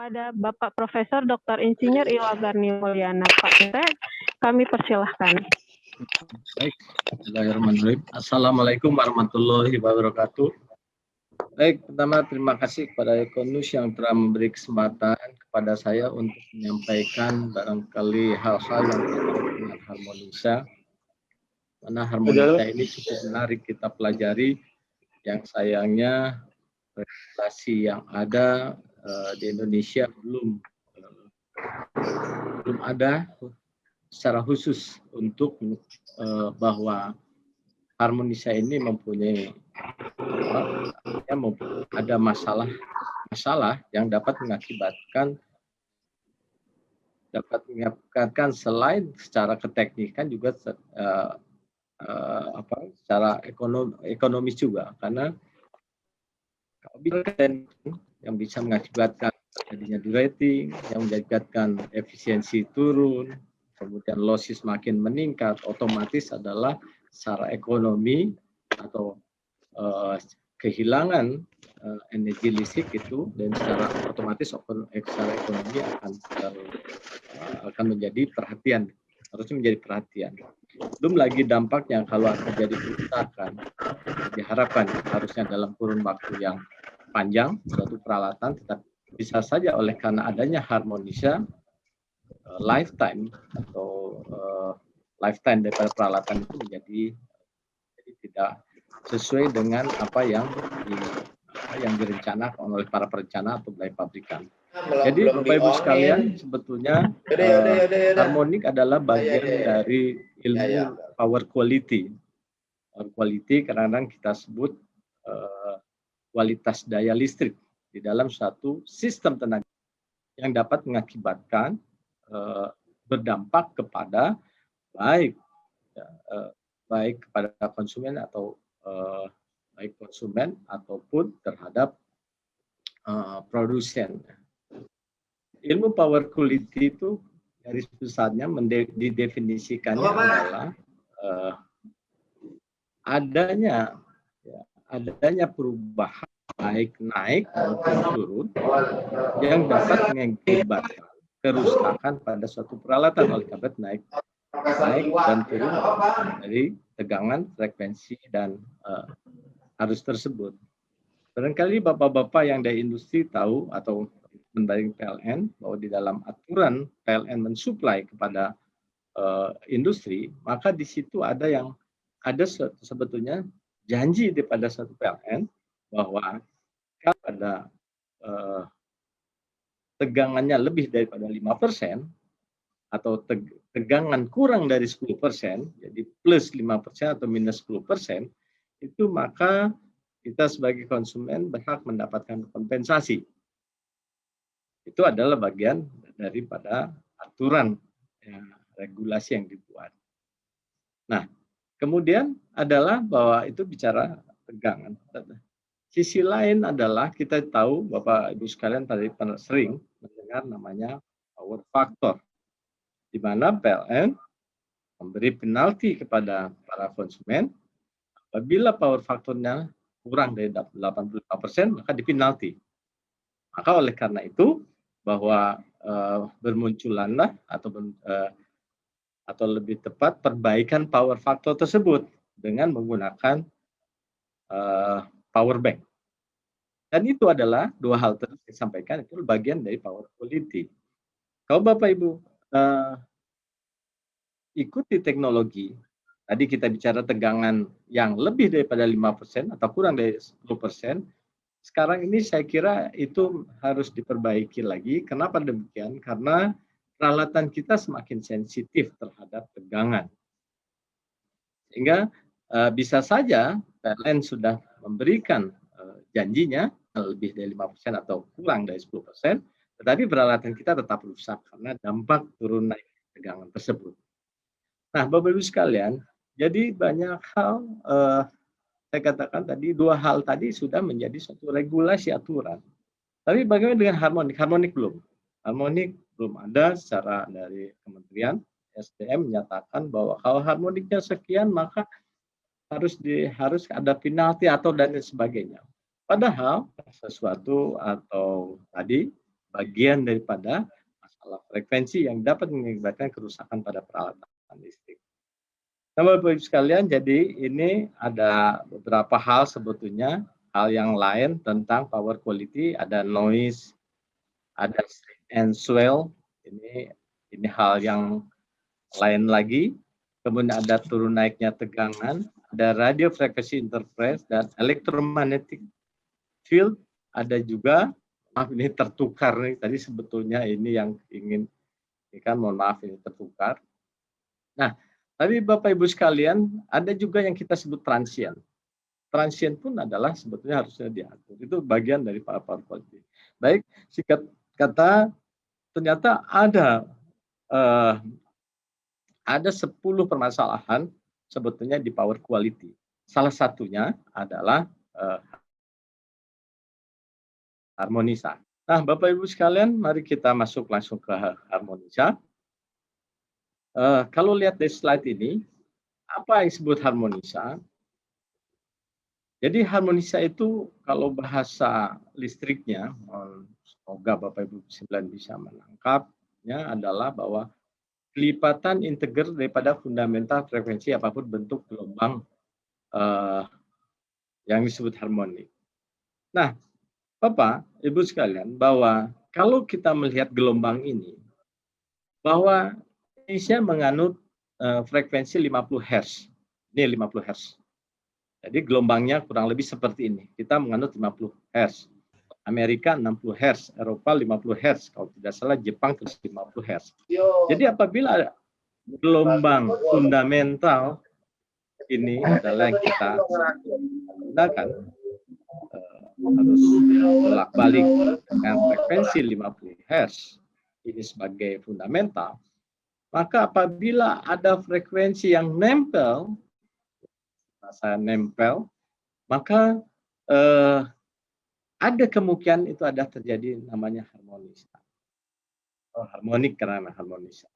kepada Bapak Profesor Dr. Insinyur Ilwagarni Mulyana. Pak Direk, kami persilahkan. Baik, Bismillahirrahmanirrahim. Assalamualaikum warahmatullahi wabarakatuh. Baik, pertama terima kasih kepada Ekonus yang telah memberi kesempatan kepada saya untuk menyampaikan barangkali hal-hal yang terkait dengan harmonisa. Mana harmonisa ini cukup menarik kita pelajari, yang sayangnya regulasi yang ada di Indonesia belum ada secara khusus untuk bahwa harmonisa ini mempunyai ada masalah yang dapat mengakibatkan selain secara keteknikan juga secara ekonomis juga, karena yang bisa mengakibatkan terjadinya derating, yang mengakibatkan efisiensi turun, kemudian losses makin meningkat, otomatis adalah secara ekonomi atau kehilangan energi listrik itu, dan secara otomatis secara ekonomi akan menjadi perhatian, harusnya menjadi perhatian. Belum lagi dampaknya kalau terjadi kerusakan, diharapkan harusnya dalam kurun waktu yang panjang suatu peralatan, tetapi bisa saja oleh karena adanya harmonisa lifetime atau lifetime daripada peralatan itu menjadi tidak sesuai dengan apa yang direncanakan oleh para perencana atau oleh pabrikan. Jadi Bapak Ibu sekalian, sebetulnya harmonik adalah bagian dari ilmu power quality. Power quality kadang-kadang kita sebut kualitas daya listrik di dalam suatu sistem tenaga yang dapat mengakibatkan berdampak kepada baik kepada konsumen atau baik konsumen ataupun terhadap produsen. Ilmu power quality itu garis besarnya didefinisikannya adalah adanya perubahan baik naik maupun turun yang dapat mengakibatkan kerusakan pada suatu peralatan oleh karena naik dan turun dari tegangan, frekuensi, dan arus tersebut. Barangkali bapak-bapak yang dari industri tahu atau dari PLN bahwa di dalam aturan PLN mensuplai kepada industri, maka di situ ada sebetulnya janji daripada satu PLN bahwa kalau ada tegangannya lebih daripada 5% atau tegangan kurang dari 10%, jadi plus 5% atau minus 10%, itu maka kita sebagai konsumen berhak mendapatkan kompensasi. Itu adalah bagian daripada aturan regulasi yang dibuat. Nah, kemudian adalah bahwa itu bicara tegangan. Sisi lain adalah kita tahu Bapak Ibu sekalian tadi pernah sering mendengar namanya power factor, di mana PLN memberi penalti kepada para konsumen apabila power factornya kurang dari 85%, maka dipenalti. Maka oleh karena itu bahwa bermunculanlah atau lebih tepat perbaikan power factor tersebut dengan menggunakan power bank. Dan itu adalah dua hal tadi yang disampaikan, itu bagian dari power quality. Kalau Bapak Ibu ikuti teknologi, tadi kita bicara tegangan yang lebih daripada 5% atau kurang dari 10%, sekarang ini saya kira itu harus diperbaiki lagi. Kenapa demikian? Karena peralatan kita semakin sensitif terhadap tegangan. Sehingga bisa saja PLN sudah memberikan janjinya lebih dari 5% atau kurang dari 10%, tetapi peralatan kita tetap rusak karena dampak turun naik tegangan tersebut. Nah, Bapak Ibu sekalian, jadi banyak hal saya katakan tadi, dua hal tadi sudah menjadi suatu regulasi aturan. Tapi bagaimana dengan harmonik? Harmonik belum ada secara dari Kementerian SDM menyatakan bahwa kalau harmoniknya sekian maka harus ada penalti atau dan sebagainya. Padahal sesuatu atau tadi bagian daripada masalah frekuensi yang dapat mengakibatkan kerusakan pada peralatan listrik. Nah, Bapak Ibu sekalian, jadi ini ada beberapa hal sebetulnya, hal yang lain tentang power quality, ada noise, ada strain and swell, ini hal yang lain lagi. Kemudian ada turun naiknya tegangan, ada radio frequency interference dan electromagnetic field, ada juga, maaf ini tertukar nih, tadi sebetulnya ini yang ingin, ini kan mohon maaf ini tertukar. Nah, tapi Bapak Ibu sekalian, ada juga yang kita sebut transient. Transient pun adalah sebetulnya harusnya diatur. Itu bagian dari power quality. Baik, singkat kata, ternyata ada 10 permasalahan sebetulnya di power quality. Salah satunya adalah harmonisa. Nah, Bapak Ibu sekalian, mari kita masuk langsung ke harmonisa. Kalau lihat di slide ini, apa yang disebut harmonisa? Jadi harmonisa itu kalau bahasa listriknya, semoga Bapak Ibu sekalian bisa menangkapnya, adalah bahwa kelipatan integer daripada fundamental frekuensi apapun bentuk gelombang yang disebut harmonik. Nah, Bapak, Ibu sekalian, bahwa kalau kita melihat gelombang ini, bahwa Indonesia menganut frekuensi 50 Hz. Ini 50 Hz. Jadi gelombangnya kurang lebih seperti ini. Kita menganut 50 Hz. Amerika 60 Hz, Eropa 50 Hz. Kalau tidak salah Jepang 50 Hz. Jadi apabila gelombang fundamental ini adalah yang kita gunakan, harus bolak-balik dengan frekuensi 50 Hz ini sebagai fundamental, maka apabila ada frekuensi yang nempel, maka ada kemungkinan itu ada terjadi namanya harmonisa. Harmonik karena harmonisa.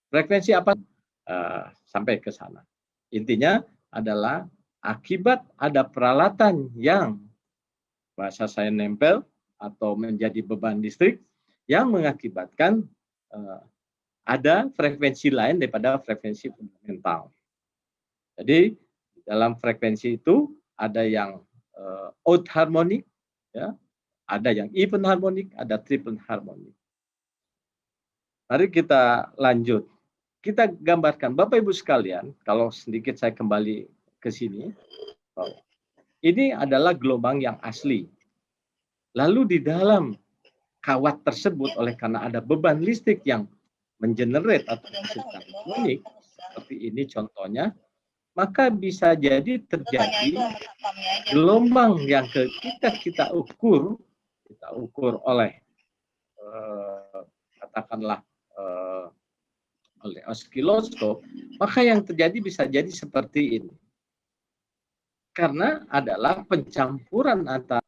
Frekuensi apa? Sampai ke sana. Intinya adalah akibat ada peralatan yang bahasa saya nempel atau menjadi beban listrik yang mengakibatkan ada frekuensi lain daripada frekuensi fundamental. Jadi dalam frekuensi itu ada yang odd harmonik, ya, ada yang even harmonik, ada triple harmonik. Mari kita lanjut. Kita gambarkan, Bapak Ibu sekalian, kalau sedikit saya kembali ke sini, ini adalah gelombang yang asli. Lalu di dalam kawat tersebut, oleh karena ada beban listrik yang mengenerate atau menghasilkan harmonik, seperti ini contohnya, maka bisa jadi terjadi gelombang yang kita ukur oleh katakanlah oleh oscilloscope, maka yang terjadi bisa jadi seperti ini. Karena adalah pencampuran antara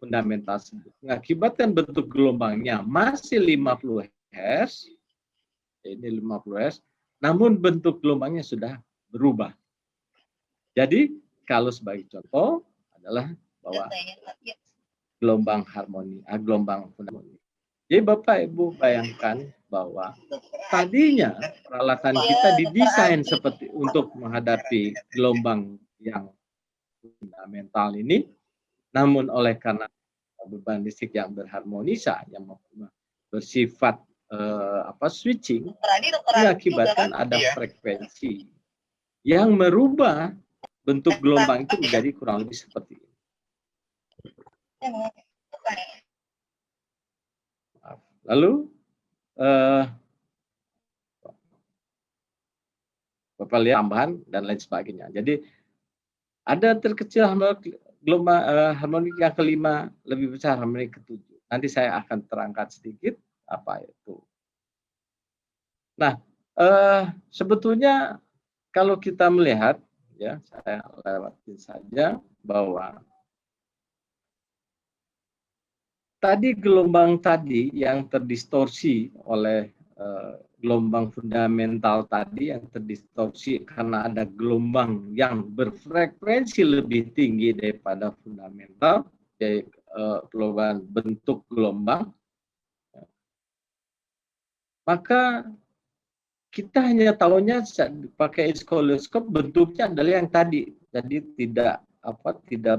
fundamental tersebut mengakibatkan bentuk gelombangnya masih 50 Hz, ini 50 Hz, namun bentuk gelombangnya sudah berubah. Jadi kalau sebagai contoh adalah bahwa gelombang harmoni, gelombang fundamental. Jadi Bapak Ibu bayangkan bahwa tadinya peralatan kita didesain seperti untuk menghadapi gelombang yang fundamental ini, namun oleh karena beban listrik yang berharmonisa yang bersifat switching, mengakibatkan ada frekuensi yang merubah bentuk gelombang itu menjadi kurang lebih seperti ini. Lalu Bapak lihat tambahan dan lain sebagainya. Jadi ada terkecil gelombang harmonik yang kelima, lebih besar harmonik ketujuh. Nanti saya akan terangkan sedikit apa itu. Nah, sebetulnya kalau kita melihat, ya saya lewatin saja bahwa tadi gelombang tadi yang terdistorsi oleh gelombang fundamental tadi yang terdistorsi karena ada gelombang yang berfrekuensi lebih tinggi daripada fundamental, yaitu perubahan bentuk gelombang, maka kita hanya tahunya pakai iskoloskop bentuknya adalah yang tadi. Jadi tidak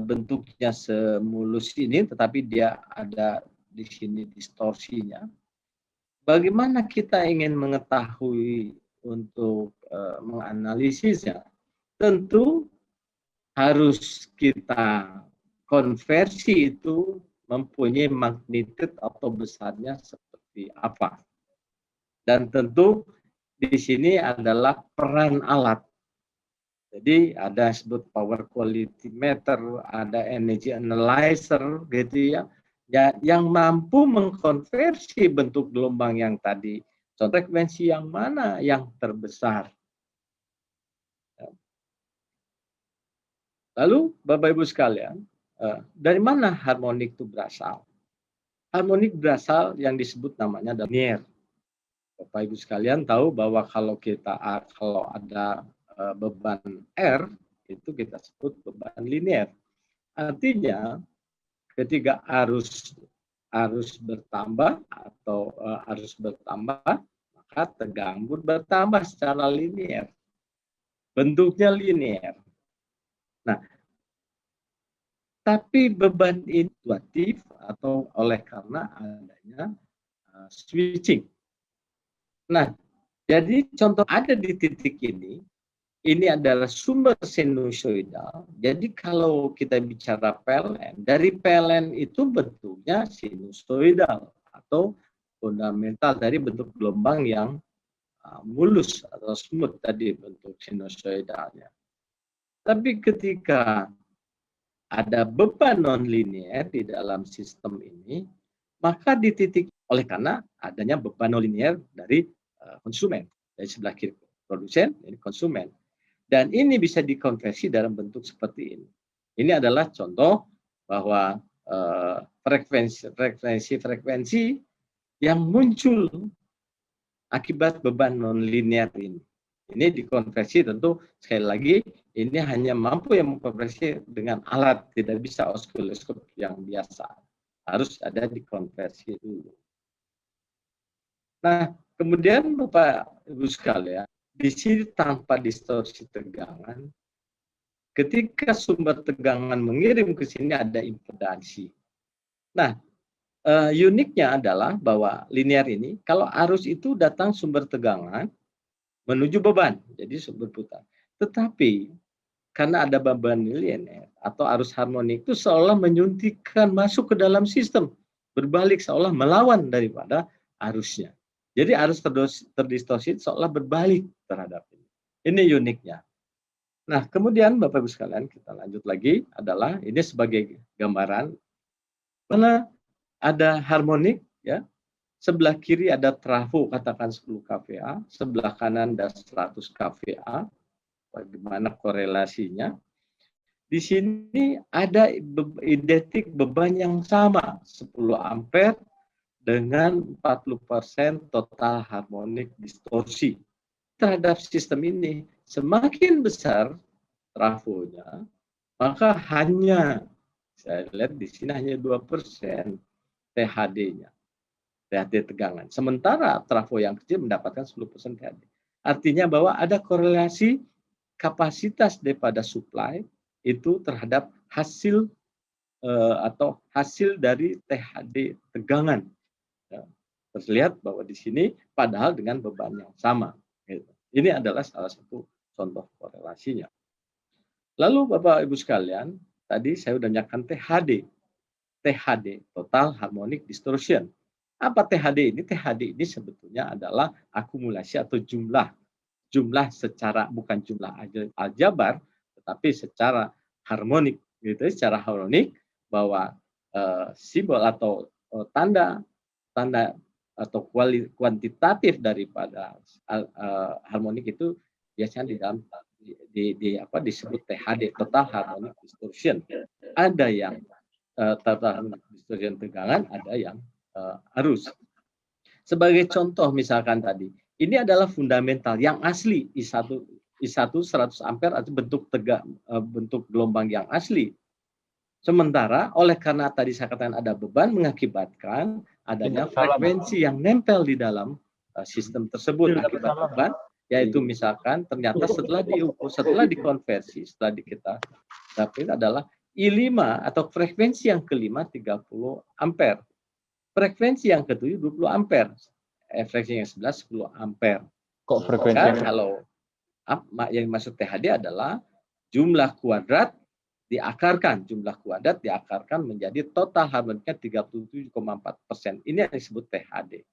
bentuknya semulus ini, tetapi dia ada di sini distorsinya. Bagaimana kita ingin mengetahui untuk menganalisisnya? Tentu harus kita konversi itu mempunyai magnitude atau besarnya seperti apa. Dan tentu di sini adalah peran alat. Jadi ada disebut power quality meter, ada energy analyzer gitu ya, yang mampu mengkonversi bentuk gelombang yang tadi. Contoh frekuensi yang mana yang terbesar. Lalu Bapak Ibu sekalian, dari mana harmonik itu berasal? Harmonik berasal yang disebut namanya linear. Bapak Ibu sekalian tahu bahwa kalau ada beban R, itu kita sebut beban linear. Artinya ketika arus bertambah atau arus bertambah, maka tegangan pun bertambah secara linear. Bentuknya linear. Nah, tapi beban ini fluktuatif atau oleh karena adanya switching. Nah, jadi contoh ada di titik ini adalah sumber sinusoidal. Jadi kalau kita bicara PLN, dari PLN itu bentuknya sinusoidal atau fundamental dari bentuk gelombang yang mulus atau smooth tadi bentuk sinusoidalnya. Tapi ketika ada beban non-linear di dalam sistem ini, maka di titik oleh karena adanya beban non-linear dari konsumen, dari sebelah kiri produsen, ini konsumen. Dan ini bisa dikonversi dalam bentuk seperti ini. Ini adalah contoh bahwa frekuensi yang muncul akibat beban non-linear ini. Ini dikonversi tentu sekali lagi ini hanya mampu yang mengkonversi dengan alat, tidak bisa oskiloscop yang biasa. Harus ada dikonversi dulu. Nah, kemudian Bapak Ibu sekalian, di sini tanpa distorsi tegangan, ketika sumber tegangan mengirim ke sini ada impedansi. Nah, uniknya adalah bahwa linear ini, kalau arus itu datang sumber tegangan menuju beban, jadi berputar. Tetapi karena ada beban linear atau arus harmonik itu seolah menyuntikkan masuk ke dalam sistem, berbalik seolah melawan daripada arusnya. Jadi arus terdistorsi seolah berbalik terhadap ini. Ini uniknya. Nah, kemudian Bapak Ibu sekalian, kita lanjut lagi adalah ini sebagai gambaran mana ada harmonik ya. Sebelah kiri ada trafo katakan 10 kVA, sebelah kanan ada 100 kVA. Bagaimana korelasinya? Di sini ada identik beban yang sama, 10 ampere dengan 40% total harmonik distorsi. Terhadap sistem ini, semakin besar trafonya, maka hanya, saya lihat di sini hanya 2% THD-nya. THD tegangan. Sementara trafo yang kecil mendapatkan 10% THD. Artinya bahwa ada korelasi kapasitas daripada supply itu terhadap hasil atau hasil dari THD tegangan. Ya, terlihat bahwa di sini padahal dengan beban yang sama. Gitu. Ini adalah salah satu contoh korelasinya. Lalu Bapak Ibu sekalian, tadi saya sudah nyatakan THD. THD, Total Harmonic Distortion. Apa THD ini? THD ini sebetulnya adalah akumulasi atau jumlah secara bukan jumlah aljabar, tetapi secara harmonik. Gitu, secara harmonik bahwa simbol atau tanda atau kuantitatif daripada harmonik itu biasanya di dalam disebut THD, Total Harmonic Distortion. Ada yang total harmonic distortion tegangan, ada yang arus. Sebagai contoh misalkan tadi, ini adalah fundamental yang asli I1 100 ampere atau bentuk gelombang yang asli. Sementara oleh karena tadi saya katakan ada beban mengakibatkan adanya frekuensi yang nempel di dalam sistem tersebut akibat beban, yaitu misalkan ternyata setelah diukur, setelah dikonversi, setelah kita dapat adalah I5 atau frekuensi yang kelima 30 ampere. Frekuensi yang ketujuh 20 ampere. Frekuensi yang 11 10 ampere. Kok frekuensi Maka kalau yang dimaksud THD adalah jumlah kuadrat diakarkan menjadi total harmoniknya 37,4%. Ini yang disebut THD.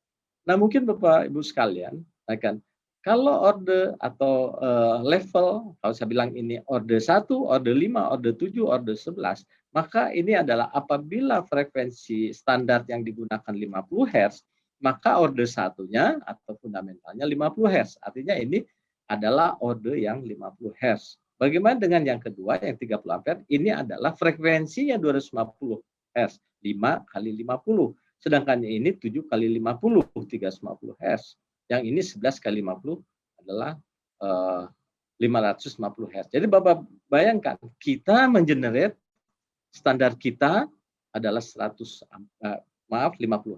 Nah, mungkin Bapak Ibu sekalian akan kalau orde atau level, kalau saya bilang ini orde 1, orde 5, orde 7, orde 11, maka ini adalah apabila frekuensi standar yang digunakan 50 Hz, maka orde satunya atau fundamentalnya 50 Hz. Artinya ini adalah orde yang 50 Hz. Bagaimana dengan yang kedua, yang 30 ampere? Ini adalah frekuensinya 250 Hz, 5 kali 50. Sedangkan ini 7 kali 50, 350 Hz. Yang ini 11 kali 50 adalah 550 Hz. Jadi Bapak bayangkan, kita mengenerate standar kita adalah 50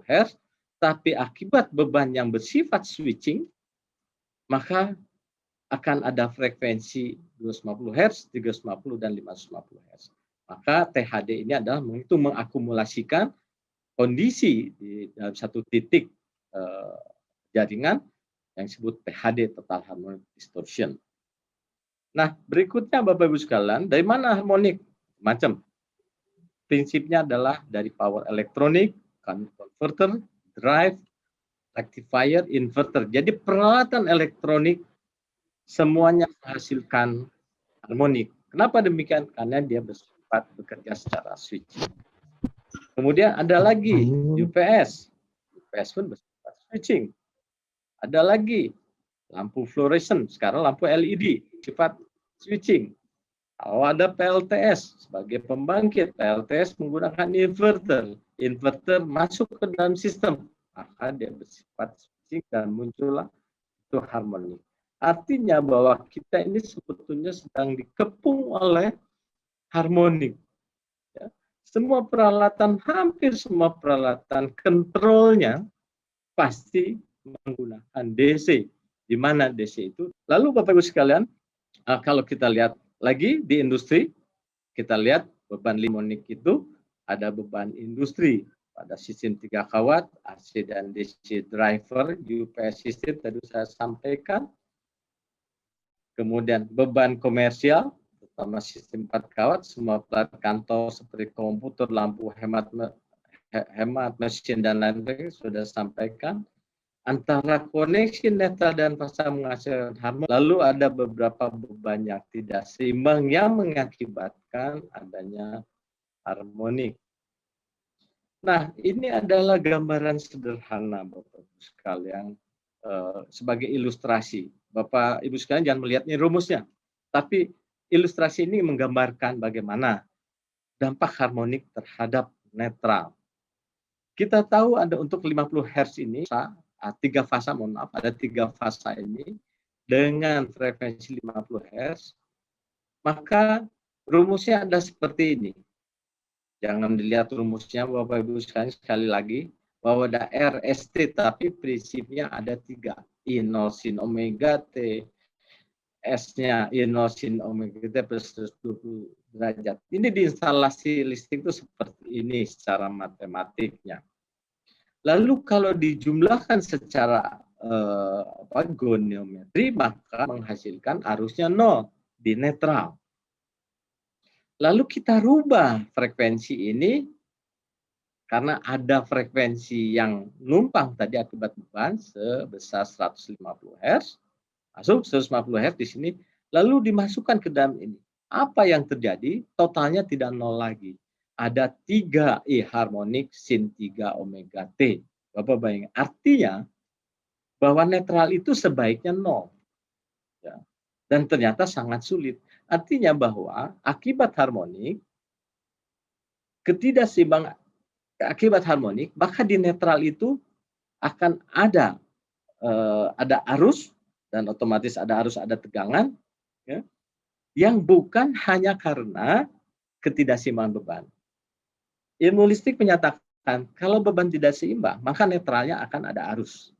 Hz, tapi akibat beban yang bersifat switching, maka akan ada frekuensi 250 Hz, 350 dan 550 Hz. Maka THD ini adalah itu mengakumulasikan kondisi di dalam satu titik jaringan yang disebut THD, total harmonic distortion. Nah, berikutnya Bapak Ibu sekalian, dari mana harmonik? Macam. Prinsipnya adalah dari power elektronik, converter, drive, rectifier, inverter. Jadi peralatan elektronik semuanya menghasilkan harmonik. Kenapa demikian? Karena dia bersifat bekerja secara switching. Kemudian ada lagi UPS. UPS pun bersifat switching. Ada lagi lampu fluoresen, sekarang lampu LED, sifat switching. Kalau ada PLTS sebagai pembangkit, PLTS menggunakan inverter. Inverter masuk ke dalam sistem, maka dia bersifat switching dan muncullah itu harmoni. Artinya bahwa kita ini sebetulnya sedang dikepung oleh harmonik. Ya. Semua peralatan, hampir semua peralatan kontrolnya pasti menggunakan DC. Di mana DC itu? Lalu Bapak Ibu sekalian, kalau kita lihat lagi di industri, kita lihat beban harmonik itu ada beban industri pada sistem 3 kawat, AC dan DC driver, UPS system tadi saya sampaikan. Kemudian beban komersial, terutama sistem 4 kawat, semua plat kantor seperti komputer, lampu hemat mesin dan lain-lain sudah sampaikan. Antara koneksi netral dan fasa menghasilkan harmoni. Lalu ada beberapa beban yang tidak seimbang yang mengakibatkan adanya harmonik. Nah, ini adalah gambaran sederhana Bapak-Ibu sekalian sebagai ilustrasi. Bapak Ibu sekalian jangan melihat ini rumusnya, tapi ilustrasi ini menggambarkan bagaimana dampak harmonik terhadap netral. Kita tahu ada untuk 50 Hz ini, tiga fasa, mohon maaf, ada 3 fasa ini dengan frekuensi 50 Hz, maka rumusnya ada seperti ini. Jangan dilihat rumusnya Bapak Ibu sekalian, sekali lagi bahwa ada RST, tapi prinsipnya ada 3. I0 sin omega T, S-nya I0 sin omega T plus 20 derajat. Ini di instalasi listrik itu seperti ini secara matematiknya. Lalu kalau dijumlahkan secara goniometri, maka menghasilkan arusnya 0 di netral. Lalu kita rubah frekuensi ini, karena ada frekuensi yang numpang tadi akibat beban sebesar 150 Hz, masuk 150 Hz di sini, lalu dimasukkan ke dalam ini. Apa yang terjadi? Totalnya tidak 0 lagi. Ada 3 I harmonik sin 3 omega T. Bapak bayangin, artinya bahwa netral itu sebaiknya 0. Ya. Dan ternyata sangat sulit. Artinya bahwa akibat harmonik, ketidakseimbangan akibat harmonik, maka di netral itu akan ada arus, dan otomatis ada arus, ada tegangan, ya, yang bukan hanya karena ketidakseimbangan beban. Ilmu listrik menyatakan kalau beban tidak seimbang, maka netralnya akan ada arus.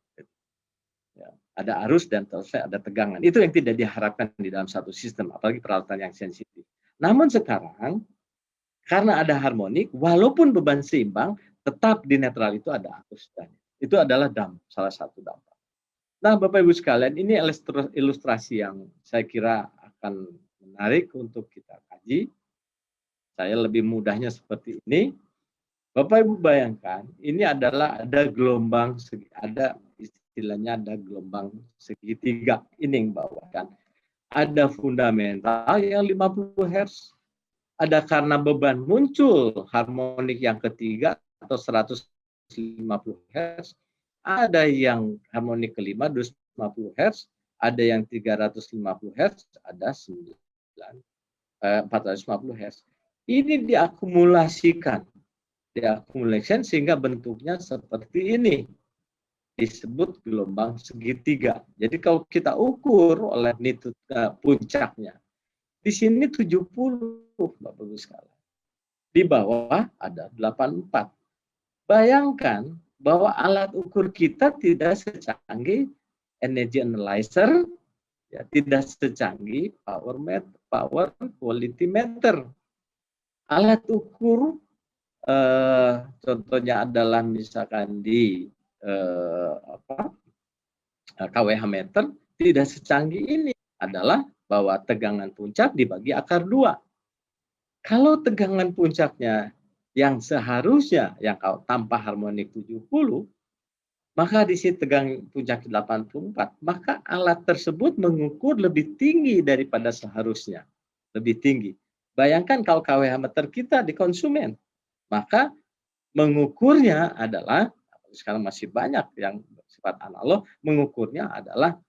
ada arus dan terus ada tegangan. Itu yang tidak diharapkan di dalam satu sistem, apalagi peralatan yang sensitif. Namun sekarang karena ada harmonik, walaupun beban seimbang, tetap di netral itu ada arus dan itu adalah salah satu dampak. Nah, Bapak Ibu sekalian, ini ilustrasi yang saya kira akan menarik untuk kita kaji. Saya lebih mudahnya seperti ini. Bapak Ibu bayangkan, ini adalah ada gelombang ada istilahnya ada gelombang segitiga ini yang bawakan. Ada fundamental yang 50 Hz, ada karena beban muncul harmonik yang ketiga atau 150 Hz, ada yang harmonik kelima 250 Hz, ada yang 350 Hz, ada 450 Hz. Ini diakumulasikan sehingga bentuknya seperti ini. Disebut gelombang segitiga. Jadi kalau kita ukur oleh puncaknya, di sini 70 Bapak Ibu sekalian. Di bawah ada 84. Bayangkan bahwa alat ukur kita tidak secanggih energy analyzer, ya, tidak secanggih power quality meter. Alat ukur contohnya adalah misalkan di kWh meter tidak secanggih ini, adalah bahwa tegangan puncak dibagi akar 2. Kalau tegangan puncaknya yang seharusnya yang tanpa harmonik 70, maka di sini tegangan puncak 84, maka alat tersebut mengukur lebih tinggi daripada seharusnya, lebih tinggi. Bayangkan kalau kWh meter kita di konsumen, maka mengukurnya adalah, sekarang masih banyak yang bersifat analog, mengukurnya adalah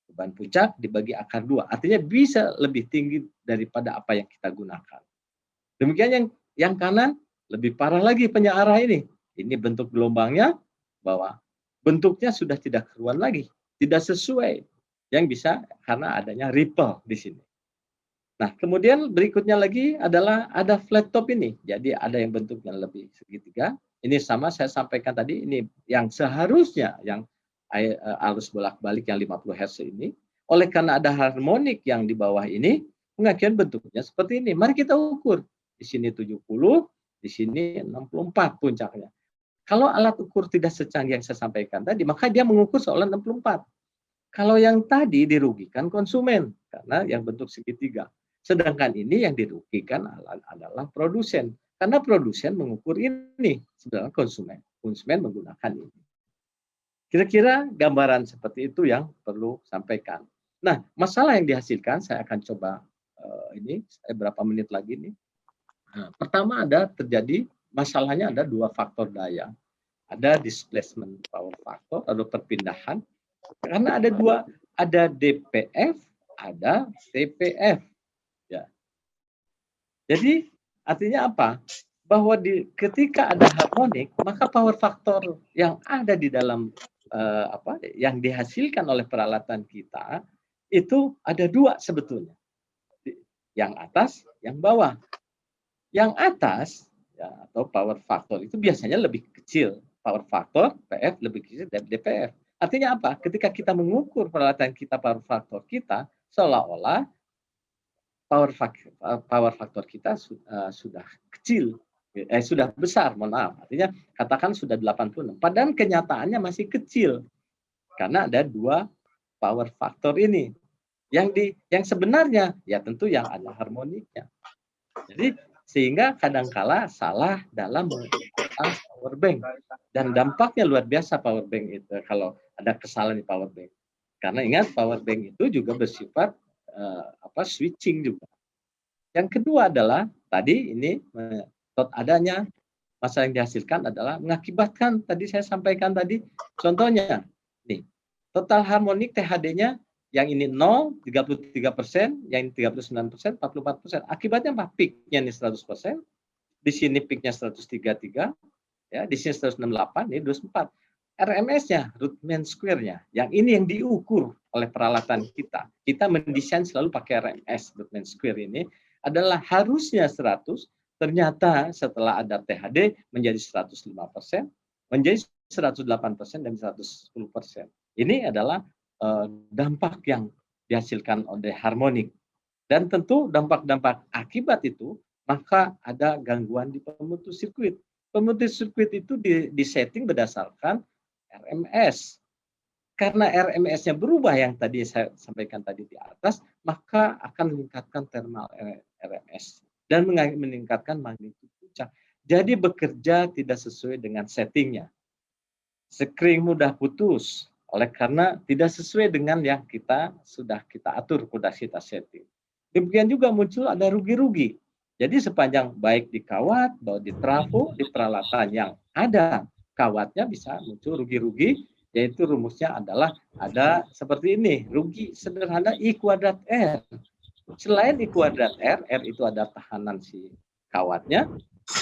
beban puncak dibagi akar 2. Artinya bisa lebih tinggi daripada apa yang kita gunakan. Demikian yang kanan, lebih parah lagi penyearah ini. Ini bentuk gelombangnya, bahwa bentuknya sudah tidak keruan lagi, tidak sesuai. Yang bisa karena adanya ripple di sini. Nah, kemudian berikutnya lagi adalah ada flat top ini. Jadi ada yang bentuknya lebih segitiga. Ini sama saya sampaikan tadi, ini yang seharusnya yang arus bolak-balik yang 50 Hz ini. Oleh karena ada harmonik yang di bawah ini, mengakibatkan bentuknya seperti ini. Mari kita ukur. Di sini 70, di sini 64 puncaknya. Kalau alat ukur tidak secanggih yang saya sampaikan tadi, maka dia mengukur seolah 64. Kalau yang tadi dirugikan konsumen, karena yang bentuk segitiga. Sedangkan ini yang dirugikan adalah produsen. Karena produsen mengukur ini, sedangkan konsumen menggunakan ini. Kira-kira gambaran seperti itu yang perlu sampaikan. Nah, masalah yang dihasilkan, saya akan coba berapa menit lagi nih. Nah, pertama terjadi, masalahnya ada 2 faktor daya. Ada displacement power factor, ada perpindahan. Karena ada DPF, ada TPF. Ya. Jadi artinya apa? Bahwa ketika ada harmonik, maka power factor yang ada di dalam yang dihasilkan oleh peralatan kita itu ada 2 sebetulnya. Yang atas, yang bawah. Yang atas ya, atau power factor itu biasanya lebih kecil. Power factor PF lebih kecil dari DPF. Artinya apa? Ketika kita mengukur peralatan kita, power factor kita, seolah-olah power factor kita sudah kecil, sudah besar, mohon maaf. Artinya katakan sudah 86. Padahal kenyataannya masih kecil. Karena ada 2 power factor ini. Yang sebenarnya ya tentu yang ada harmoniknya. Jadi sehingga kadangkala salah dalam menggunakan power bank, dan dampaknya luar biasa power bank itu kalau ada kesalahan di power bank. Karena ingat power bank itu juga bersifat switching juga. Yang kedua adalah tadi ini adanya masalah yang dihasilkan adalah mengakibatkan tadi saya sampaikan tadi contohnya nih total harmonik THD-nya yang ini 0, 33%, yang ini 39%, 44%. Akibatnya apa? Peak-nya ini 100%, di sini peak-nya 133, ya, di sini 168, ini 24. RMS-nya, root mean square-nya, yang ini yang diukur oleh peralatan kita. Kita mendesain selalu pakai RMS, root mean square ini, adalah harusnya 100, ternyata setelah ada THD menjadi 105%, menjadi 108% dan 110%. Ini adalah dampak yang dihasilkan oleh harmonik. Dan tentu dampak-dampak akibat itu, maka ada gangguan di pemutus sirkuit. Pemutus sirkuit itu disetting berdasarkan RMS. Karena RMS-nya berubah yang tadi saya sampaikan tadi di atas, maka akan meningkatkan thermal RMS dan meningkatkan magnitudo puncak. Jadi bekerja tidak sesuai dengan settingnya. Sekring mudah putus oleh karena tidak sesuai dengan yang sudah kita atur, sudah kita setting. Demikian juga muncul ada rugi-rugi. Jadi sepanjang baik di kawat, baik di trafo, di peralatan yang ada kawatnya bisa muncul rugi-rugi, yaitu rumusnya adalah ada seperti ini, rugi sederhana I kuadrat R. Selain I kuadrat R, R itu ada tahanan si kawatnya,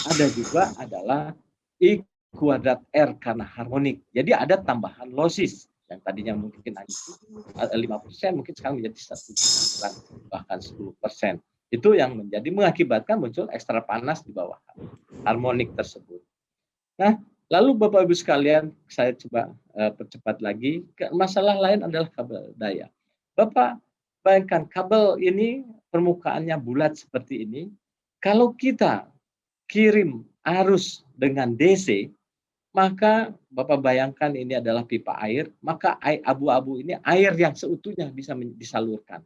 ada juga adalah I kuadrat R karena harmonik. Jadi ada tambahan losis yang tadinya mungkin 5%, mungkin sekarang menjadi 1%, bahkan 10%. Itu yang mengakibatkan muncul ekstra panas di bawah harmonik tersebut. Nah, lalu Bapak Ibu sekalian, saya coba percepat lagi. Masalah lain adalah kabel daya. Bapak bayangkan kabel ini permukaannya bulat seperti ini. Kalau kita kirim arus dengan DC, maka Bapak bayangkan ini adalah pipa air, maka abu-abu ini air yang seutuhnya bisa disalurkan.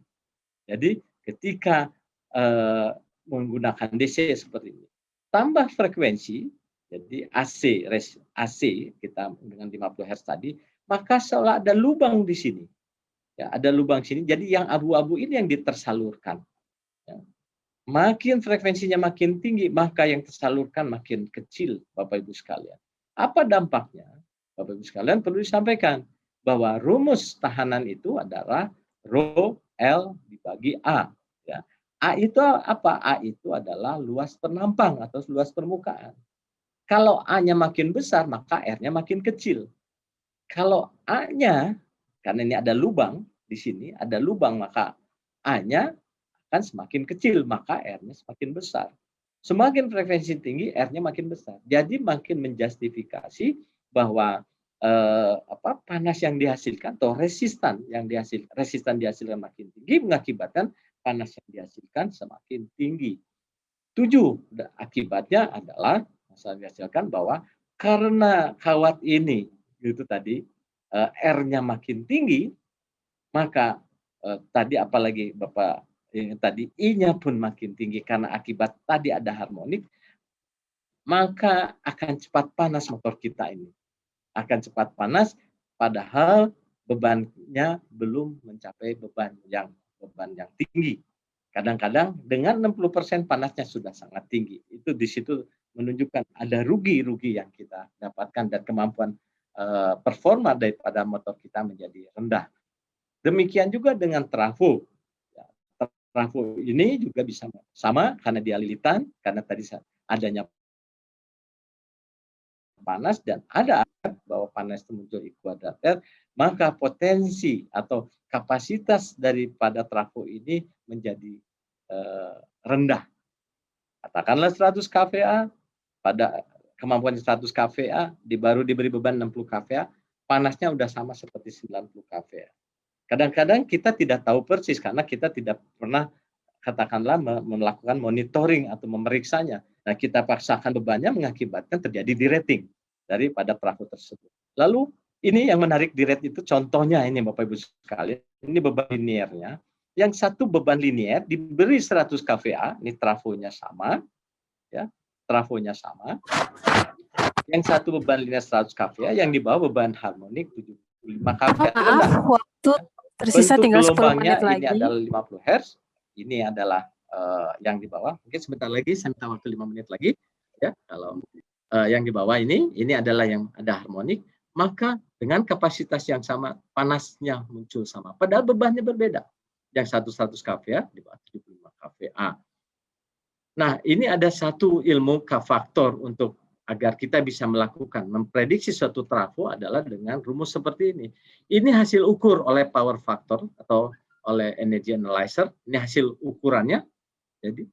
Jadi ketika menggunakan DC seperti ini, tambah frekuensi, jadi AC kita dengan 50 Hz tadi, maka seolah ada lubang di sini. Ya, ada lubang sini. Jadi yang abu-abu ini yang tersalurkan. Ya. Makin frekuensinya makin tinggi, maka yang tersalurkan makin kecil, Bapak Ibu sekalian. Apa dampaknya? Bapak Ibu sekalian perlu disampaikan bahwa rumus tahanan itu adalah Rho L dibagi A. Ya. A itu apa? A itu adalah luas penampang atau luas permukaan. Kalau A-nya makin besar, maka R-nya makin kecil. Kalau A-nya, karena ini ada lubang di sini, ada lubang, maka A-nya akan semakin kecil, maka R-nya semakin besar. Semakin frekuensi tinggi, R-nya makin besar. Jadi makin menjustifikasi bahwa panas yang dihasilkan atau resistan dihasilkan makin tinggi mengakibatkan panas yang dihasilkan semakin tinggi. 7, akibatnya adalah masalah dihasilkan bahwa karena kawat ini itu tadi R-nya makin tinggi, maka tadi apalagi Bapak tadi I-nya pun makin tinggi karena akibat tadi ada harmonik, maka akan cepat panas motor kita ini. Akan cepat panas padahal bebannya belum mencapai beban yang tinggi. Kadang-kadang dengan 60% panasnya sudah sangat tinggi. Itu di situ menunjukkan ada rugi-rugi yang kita dapatkan dan kemampuan performa daripada motor kita menjadi rendah. Demikian juga dengan trafo. Trafo ini juga bisa sama karena dia lilitan, karena tadi adanya panas dan ada bahwa panas itu muncul I kuadrat R, maka potensi atau kapasitas daripada trafo ini menjadi rendah. Katakanlah 100 kVA, pada kemampuan 100 kVA, baru diberi beban 60 kVA, panasnya udah sama seperti 90 kVA. Kadang-kadang kita tidak tahu persis karena kita tidak pernah katakanlah melakukan monitoring atau memeriksanya. Nah, kita paksakan bebannya mengakibatkan terjadi derating daripada trafo tersebut. Lalu ini yang menarik direct itu contohnya ini Bapak Ibu sekalian, ini beban linearnya. Yang satu beban linear diberi 100 kVA, ini trafonya sama, ya, trafonya sama. Yang satu beban linear 100 kVA, yang di bawah beban harmonik 75 kVA. Maaf, waktu tersisa tinggal 10 menit lagi. Ini adalah 50 Hz, ini adalah yang di bawah. Mungkin sebentar lagi, saya minta waktu 5 menit lagi. Ya, kalau yang di bawah ini adalah yang ada harmonik, maka dengan kapasitas yang sama, panasnya muncul sama. Padahal bebannya berbeda. Yang satu 100 kVA, di bawah 75 kVA. Nah, ini ada satu ilmu K-faktor untuk agar kita bisa memprediksi suatu trafo adalah dengan rumus seperti ini. Ini hasil ukur oleh power factor atau oleh energy analyzer. Ini hasil ukurannya. Jadi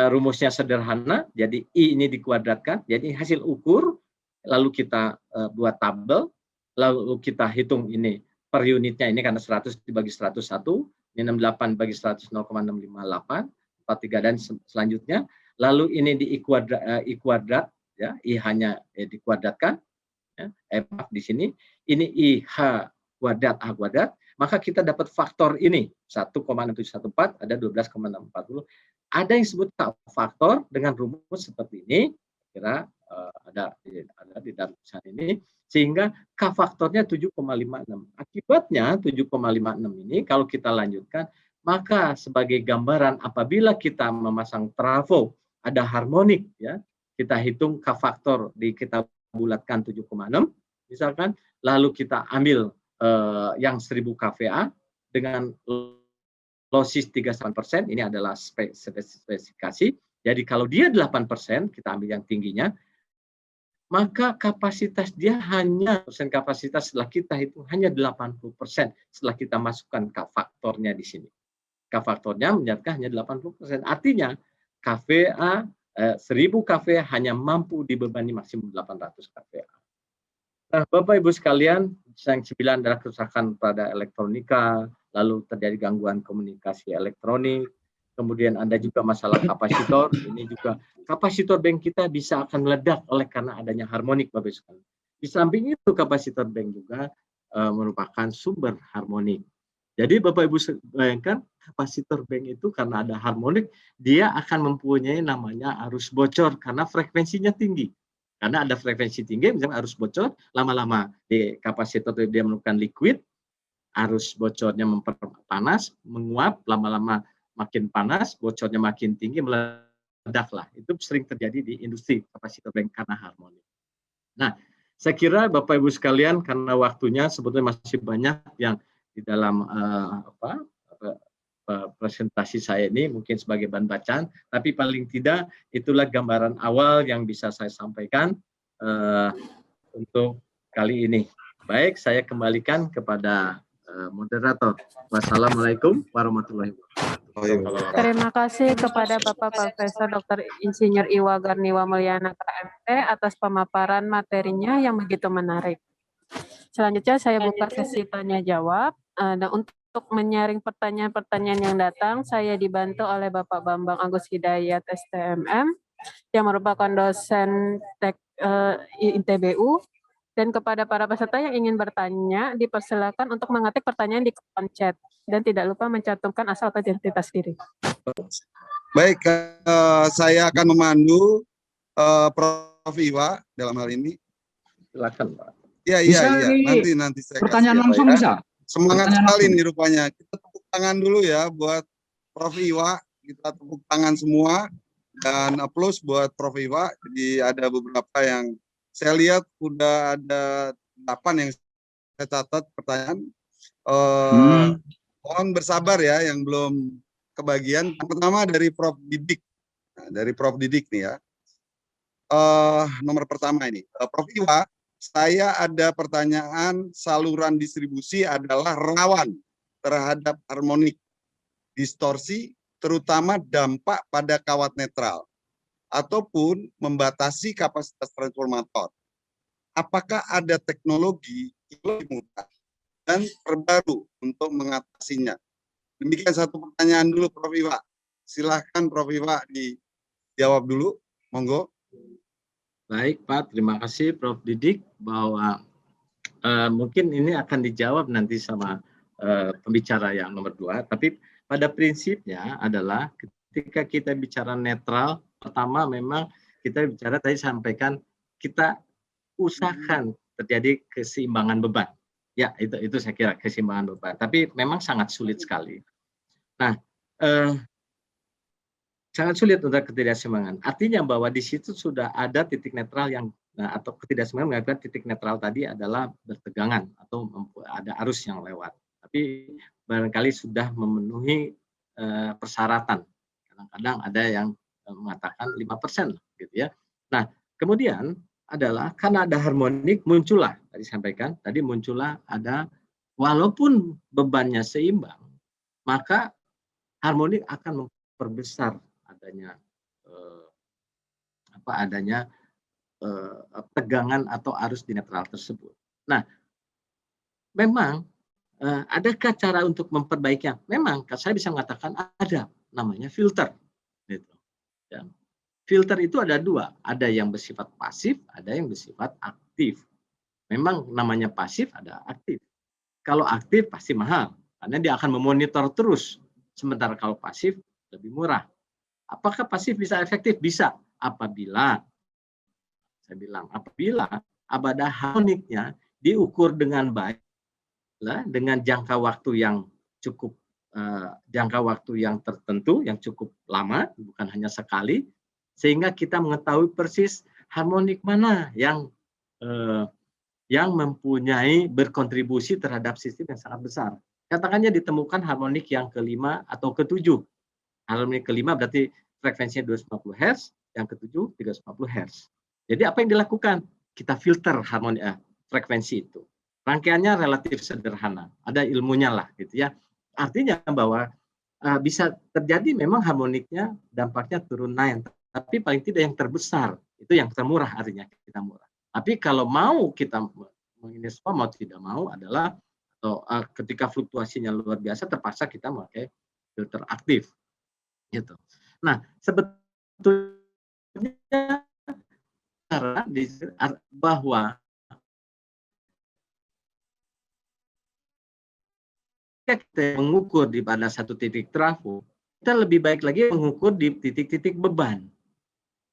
rumusnya sederhana. Jadi I ini dikuadratkan. Jadi hasil ukur. Lalu kita buat tabel. Lalu kita hitung ini per unitnya ini karena 100 dibagi 101, ini 68 bagi 100 0,658, 43 dan selanjutnya. Lalu ini I kuadrat ya, I hanya dikuadratkan ya, maaf di sini ini IH kuadrat A kuadrat, maka kita dapat faktor ini 1,6714 ada 12,640. Ada yang disebut faktor dengan rumus seperti ini, kira ada di dalam tulisan ini, sehingga K faktornya 7,56. Akibatnya 7,56 ini kalau kita lanjutkan, maka sebagai gambaran apabila kita memasang trafo ada harmonik ya, kita hitung K faktor kita bulatkan 7,6 misalkan, lalu kita ambil yang 1000 kVA dengan losis 38%, ini adalah spesifikasi. Jadi kalau dia 8%, kita ambil yang tingginya, maka kapasitas dia hanya persen kapasitas setelah kita hitung hanya 80% setelah kita masukkan K faktornya di sini. K faktornya menyatakan hanya 80%. Artinya kVA 1000 kVA hanya mampu dibebani maksimum 800 kVA. Nah, Bapak Ibu sekalian, yang 9 adalah kerusakan pada elektronika, lalu terjadi gangguan komunikasi elektronik, kemudian ada juga masalah kapasitor, ini juga kapasitor bank kita bisa akan meledak oleh karena adanya harmonik, Bapak Ibu sekalian. Di samping itu kapasitor bank juga merupakan sumber harmonik. Jadi Bapak Ibu bayangkan kapasitor bank itu karena ada harmonik, dia akan mempunyai namanya arus bocor karena frekuensinya tinggi. Karena ada frekuensi tinggi, misalnya arus bocor, lama-lama di kapasitor dia menemukan liquid, arus bocornya memperpanas, menguap, lama-lama makin panas, bocornya makin tinggi, meledaklah. Itu sering terjadi di industri kapasitor bank karena harmonik. Nah, saya kira Bapak Ibu sekalian, karena waktunya sebetulnya masih banyak yang di dalam presentasi saya ini mungkin sebagai bahan bacaan, tapi paling tidak itulah gambaran awal yang bisa saya sampaikan untuk kali ini. Baik, saya kembalikan kepada moderator. Wassalamualaikum warahmatullahi wabarakatuh. Terima kasih kepada Bapak Profesor Dr. Insinyur Iwa Garniwa Mulyana KMT atas pemaparan materinya yang begitu menarik. Selanjutnya saya buka sesi tanya jawab. Dan untuk menyaring pertanyaan-pertanyaan yang datang, saya dibantu oleh Bapak Bambang Agus Hidayat STMM yang merupakan dosen ITBU. Dan kepada para peserta yang ingin bertanya, dipersilakan untuk mengetik pertanyaan di kolom chat dan tidak lupa mencantumkan asal atau identitas diri. Baik, saya akan memandu Prof. Iwa dalam hal ini. Silakan, Pak. Iya. Nanti saya pertanyaan kasih, langsung ya, bisa. Semangat Pertanyaan sekali langsung. nih rupanya. Kita tepuk tangan dulu ya buat Prof. Iwa. Kita tepuk tangan semua dan applause buat Prof. Iwa. Jadi ada beberapa yang saya lihat udah ada 8 yang saya catat pertanyaan. Mohon bersabar ya yang belum kebagian. Yang pertama dari Prof. Didik. Nah, dari Prof. Didik nih ya. Nomor pertama ini, Prof. Iwa, saya ada pertanyaan saluran distribusi adalah rawan terhadap harmonik distorsi, terutama dampak pada kawat netral, ataupun membatasi kapasitas transformator. Apakah ada teknologi yang lebih mudah dan terbaru untuk mengatasinya? Demikian satu pertanyaan dulu, Prof. Iwa. Silahkan Prof. Iwa dijawab dulu, monggo. Baik Pak, terima kasih Prof. Didik bahwa mungkin ini akan dijawab nanti sama pembicara yang nomor 2. Tapi pada prinsipnya adalah ketika kita bicara netral, pertama memang kita bicara tadi sampaikan kita usahakan terjadi keseimbangan beban. Ya itu saya kira keseimbangan beban. Tapi memang sangat sulit sekali. Nah, sangat sulit untuk ketidakseimbangan. Artinya bahwa di situ sudah ada titik netral yang atau ketidakseimbangan mengakibatkan titik netral tadi adalah bertegangan atau ada arus yang lewat. Tapi barangkali sudah memenuhi persyaratan. Kadang-kadang ada yang mengatakan 5% gitu ya. Nah, kemudian adalah karena ada harmonik muncullah tadi sampaikan, tadi muncullah ada walaupun bebannya seimbang, maka harmonik akan memperbesar adanya tegangan atau arus di netral tersebut. Nah, memang adakah cara untuk memperbaikinya? Memang saya bisa mengatakan ada, namanya filter. Gitu. Ya. Filter itu ada dua, ada yang bersifat pasif, ada yang bersifat aktif. Memang namanya pasif, ada aktif. Kalau aktif pasti mahal, karena dia akan memonitor terus. Sementara kalau pasif lebih murah. Apakah pasif bisa efektif? Bisa. Apabila, saya bilang, apabila abada harmoniknya diukur dengan baik, dengan jangka waktu yang cukup, jangka waktu yang tertentu, yang cukup lama, bukan hanya sekali, sehingga kita mengetahui persis harmonik mana yang mempunyai berkontribusi terhadap sistem yang sangat besar. Katakannya ditemukan harmonik yang kelima atau ketujuh. Harmonik kelima berarti frekuensinya 250 Hz, yang ketujuh 350 Hz. Jadi apa yang dilakukan? Kita filter harmonik frekuensi itu. Rangkaiannya relatif sederhana, ada ilmunya lah gitu ya. Artinya bahwa bisa terjadi memang harmoniknya dampaknya turun naik, tapi paling tidak yang terbesar itu yang termurah, artinya kita murah. Tapi kalau mau kita ini semua mau tidak mau adalah atau ketika fluktuasinya luar biasa terpaksa kita memakai filter aktif gitu. Nah, sebetulnya cara bahwa kita mengukur di pada satu titik trafo, kita lebih baik lagi mengukur di titik-titik beban.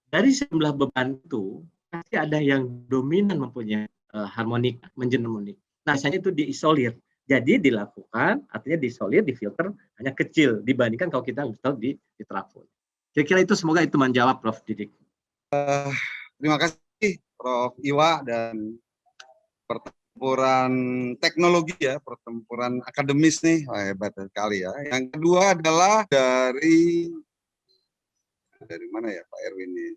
Dari sejumlah beban itu pasti ada yang dominan mempunyai harmonik, menjenemonik. Nah, biasanya itu diisolir. Jadi dilakukan, artinya diisolir, difilter hanya kecil dibandingkan kalau kita install di trafo. Kira-kira itu, semoga itu menjawab, Prof. Didik. Terima kasih Prof. Iwa, dan pertempuran teknologi ya, pertempuran akademis nih, hebat sekali ya. Yang kedua adalah dari mana ya Pak Erwin ini?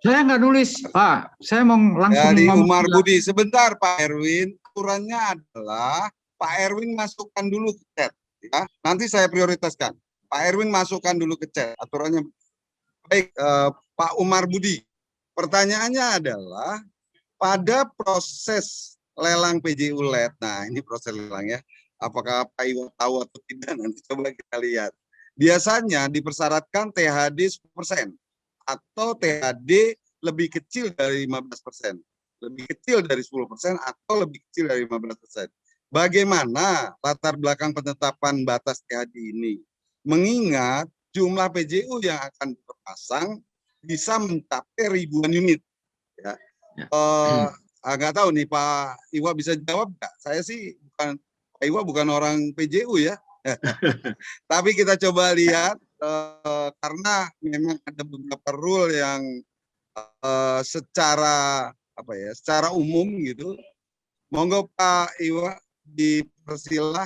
Saya nggak nulis, Pak. Saya mau langsung dari ngomong. Umar Budi. Sebentar Pak Erwin, aturannya adalah Pak Erwin masukkan dulu ke chat. Ya. Nanti saya prioritaskan. Pak Erwin masukkan dulu ke chat. Aturannya baik. Pak Umar Budi. Pertanyaannya adalah pada proses lelang PJU LED. Nah, ini proses lelang ya. Apakah Pak Iwo tahu atau tidak? Nanti coba kita lihat. Biasanya dipersyaratkan THD 10% atau THD lebih kecil dari 15%. Lebih kecil dari 10% atau lebih kecil dari 15%. Bagaimana latar belakang penetapan batas THD ini? Mengingat jumlah PJU yang akan terpasang bisa mencapai ribuan unit. Ya. Nggak tahu nih Pak Iwa bisa jawab nggak? Saya sih bukan, Pak Iwa bukan orang PJU ya. Tapi kita coba lihat karena memang ada beberapa rule yang secara secara umum gitu. Monggo Pak Iwa dipersilah.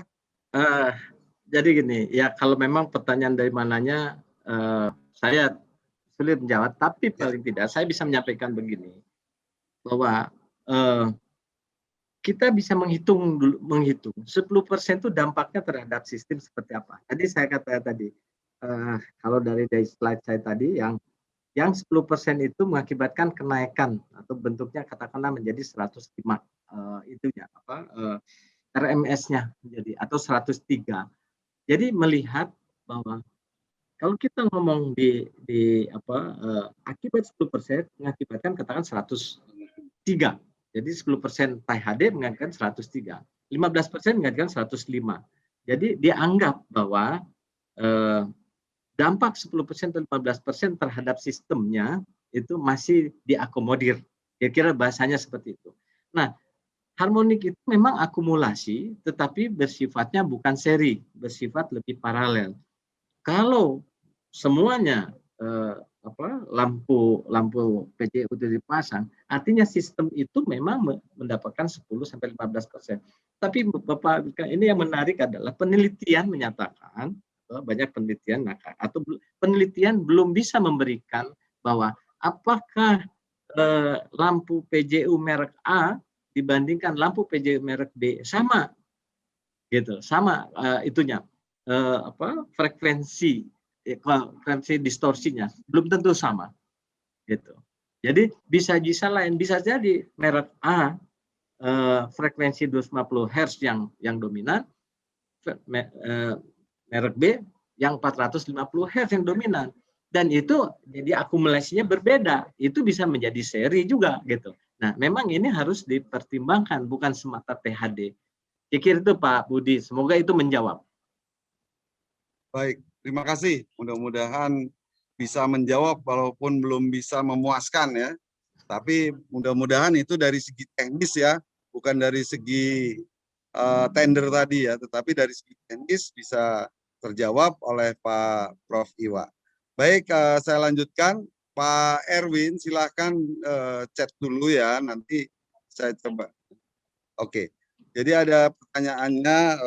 Jadi gini ya, kalau memang pertanyaan dari mananya saya sulit menjawab, tapi paling tidak saya bisa menyampaikan begini, bahwa kita bisa menghitung 10% itu dampaknya terhadap sistem seperti apa. Tadi saya katakan tadi, kalau dari slide saya tadi, yang 10% itu mengakibatkan kenaikan atau bentuknya katakanlah menjadi 105 itunya RMS-nya menjadi atau 103. Jadi melihat bahwa kalau kita ngomong akibat 10% mengakibatkan katakan 103. Jadi 10% THD mengakibatkan 103. 15% mengakibatkan 105. Jadi dianggap bahwa dampak 10% atau 15% terhadap sistemnya itu masih diakomodir. Kira-kira bahasanya seperti itu. Nah, harmonik itu memang akumulasi, tetapi bersifatnya bukan seri, bersifat lebih paralel. Kalau semuanya lampu PJU itu dipasang, artinya sistem itu memang mendapatkan 10-15%. Tapi Bapak, ini yang menarik adalah penelitian menyatakan, banyak penelitian atau penelitian belum bisa memberikan bahwa apakah lampu PJU merek A dibandingkan lampu PJU merek B sama gitu, sama itunya frekuensi distorsinya belum tentu sama gitu. Jadi bisa lain, bisa jadi merek A frekuensi 250 Hz yang dominan, merek B yang 450 Hz yang dominan. Dan itu jadi akumulasinya berbeda. Itu bisa menjadi seri juga gitu. Nah, memang ini harus dipertimbangkan, bukan semata THD. Pikir itu Pak Budi, semoga itu menjawab. Baik, terima kasih. Mudah-mudahan bisa menjawab walaupun belum bisa memuaskan ya. Tapi mudah-mudahan itu dari segi teknis ya, bukan dari segi tender tadi ya, tetapi dari segi teknis bisa terjawab oleh Pak Prof. Iwa. Baik, saya lanjutkan. Pak Erwin, silahkan chat dulu ya, nanti saya coba. Oke. Jadi ada pertanyaannya,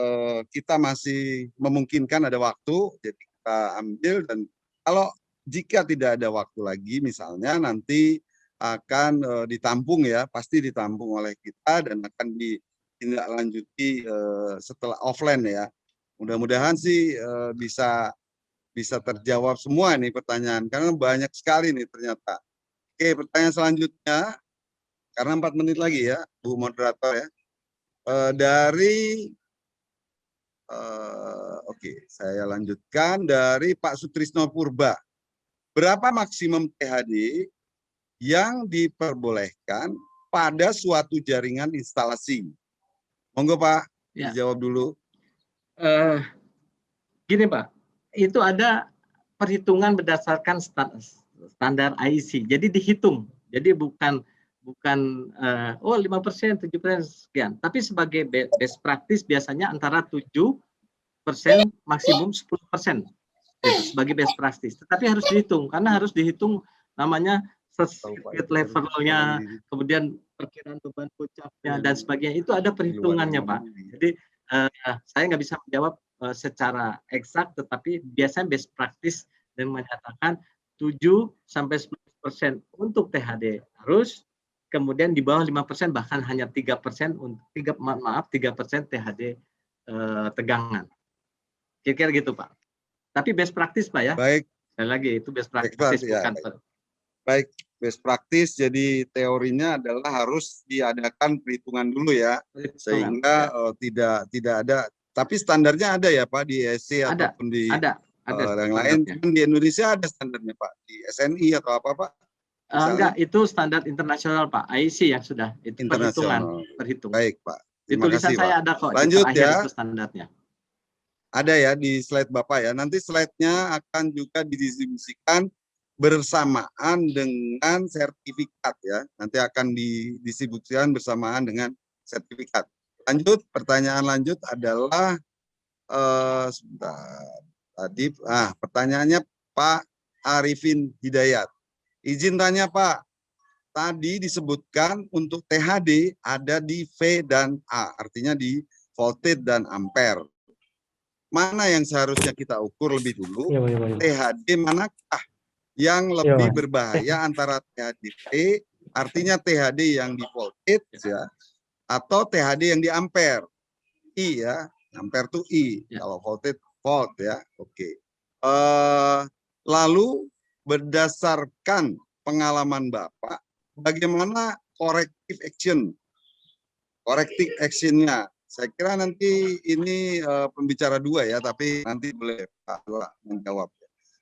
kita masih memungkinkan ada waktu, jadi kita ambil, dan kalau jika tidak ada waktu lagi misalnya nanti akan ditampung ya, pasti ditampung oleh kita dan akan ditindaklanjuti setelah offline ya. Mudah-mudahan sih bisa terjawab semua nih pertanyaan, karena banyak sekali nih ternyata. Oke, pertanyaan selanjutnya, karena 4 menit lagi ya, Bu Moderator ya. Oke, saya lanjutkan dari Pak Sutrisno Purba. Berapa maksimum THD yang diperbolehkan pada suatu jaringan instalasi? Monggo Pak, Ya. dijawab dulu. Gini Pak, itu ada perhitungan berdasarkan standar IEC. Jadi dihitung. Jadi bukan 5%, 7% sekian. Tapi sebagai best practice biasanya antara 7% maksimum 10%. Itu sebagai best practice. Tetapi harus dihitung, karena harus dihitung namanya circuit levelnya, kemudian perkiraan beban puncaknya dan sebagainya. Itu ada perhitungannya Pak. Jadi saya nggak bisa menjawab secara eksak, tetapi biasanya best practice dan menyatakan 7-10% untuk THD harus, kemudian di bawah 5% bahkan hanya 3% untuk 3% THD tegangan. Kira-kira gitu Pak. Tapi best practice Pak ya. Baik. Sekali lagi itu best practice bukan. Baik, best practice. Jadi teorinya adalah harus diadakan perhitungan dulu ya, sehingga tidak ada. Tapi standarnya ada ya Pak di ESC ataupun di ada yang lain. Di Indonesia ada standarnya Pak, di SNI atau apa Pak? Enggak, itu standar internasional Pak, IEC yang sudah itu perhitungan. Baik Pak. Di tulisan saya ada kok. Lanjut ya. Itu standarnya. Ada ya di slide Bapak ya. Nanti slide-nya akan juga didistribusikan bersamaan dengan sertifikat ya. Nanti akan didistribusikan bersamaan dengan sertifikat. Lanjut, pertanyaan lanjut adalah sebentar. Tadi pertanyaannya Pak Arifin Hidayat. Izin tanya Pak, tadi disebutkan untuk THD ada di V dan A, artinya di voltage dan ampere. Mana yang seharusnya kita ukur lebih dulu? THD manakah yang lebih berbahaya antara THD V, artinya THD yang di voltage ya, atau THD yang di ampere? I ya, ampere itu I, kalau voltage volt ya. Oke. Lalu berdasarkan pengalaman Bapak, bagaimana corrective action-nya? Saya kira nanti ini pembicara 2 ya, tapi nanti boleh Pak Dua menjawab.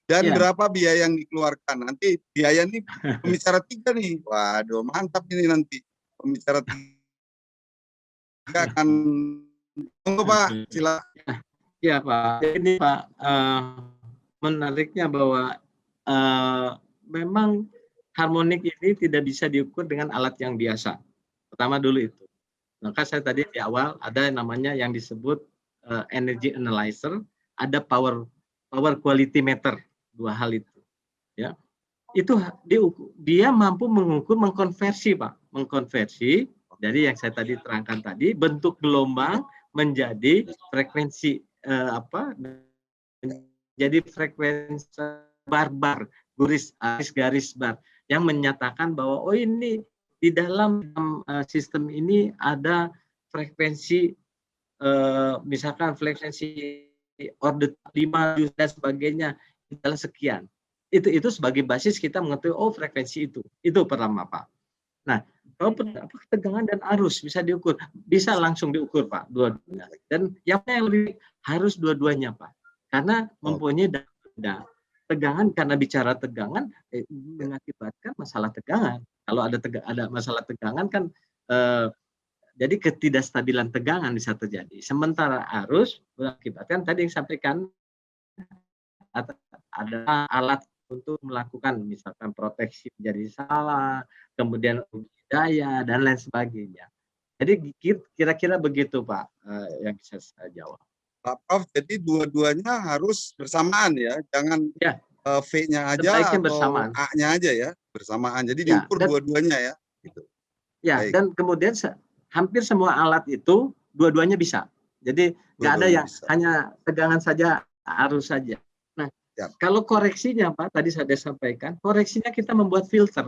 Dan berapa biaya yang dikeluarkan? Nanti biaya ini pembicara 3 nih. Waduh, mantap ini nanti. Pembicara 3 akan. Tunggu Pak, silakan. Ya Pak, ini Pak, menariknya bahwa memang harmonik ini tidak bisa diukur dengan alat yang biasa. Pertama dulu itu. Maka saya tadi di awal ada yang namanya yang disebut energy analyzer, ada power quality meter, 2 hal itu. Ya, itu dia mampu mengukur, mengkonversi Pak, mengkonversi dari yang saya tadi terangkan tadi bentuk gelombang menjadi frekuensi menjadi frekuensi bar, garis bar yang menyatakan bahwa oh ini di dalam sistem ini ada frekuensi misalkan frekuensi order 5 dan sebagainya adalah sekian. Itu sebagai basis kita mengetahui oh frekuensi itu pertama Pak. Nah, Kalau tegangan dan arus bisa diukur, bisa langsung diukur Pak, dua-duanya. Dan yang lebih harus dua-duanya Pak, karena mempunyai data. Tegangan karena bicara tegangan mengakibatkan masalah tegangan. Kalau ada masalah tegangan kan jadi ketidakstabilan tegangan bisa terjadi. Sementara arus mengakibatkan tadi yang disampaikan ada alat untuk melakukan misalkan proteksi menjadi salah, kemudian daya dan lain sebagainya. Jadi kira-kira begitu Pak yang bisa saya jawab. Pak Prof, jadi dua-duanya harus bersamaan ya, jangan Ya, V-nya aja sebaiknya atau bersamaan. A-nya aja ya, bersamaan. Jadi Ya, diukur dua-duanya ya. Gitu. Ya, Baik. dan kemudian hampir semua alat itu dua-duanya bisa. Jadi nggak ada yang bisa. hanya tegangan saja, arus saja. Nah, Ya. kalau koreksinya Pak, tadi saya sampaikan, koreksinya kita membuat filter.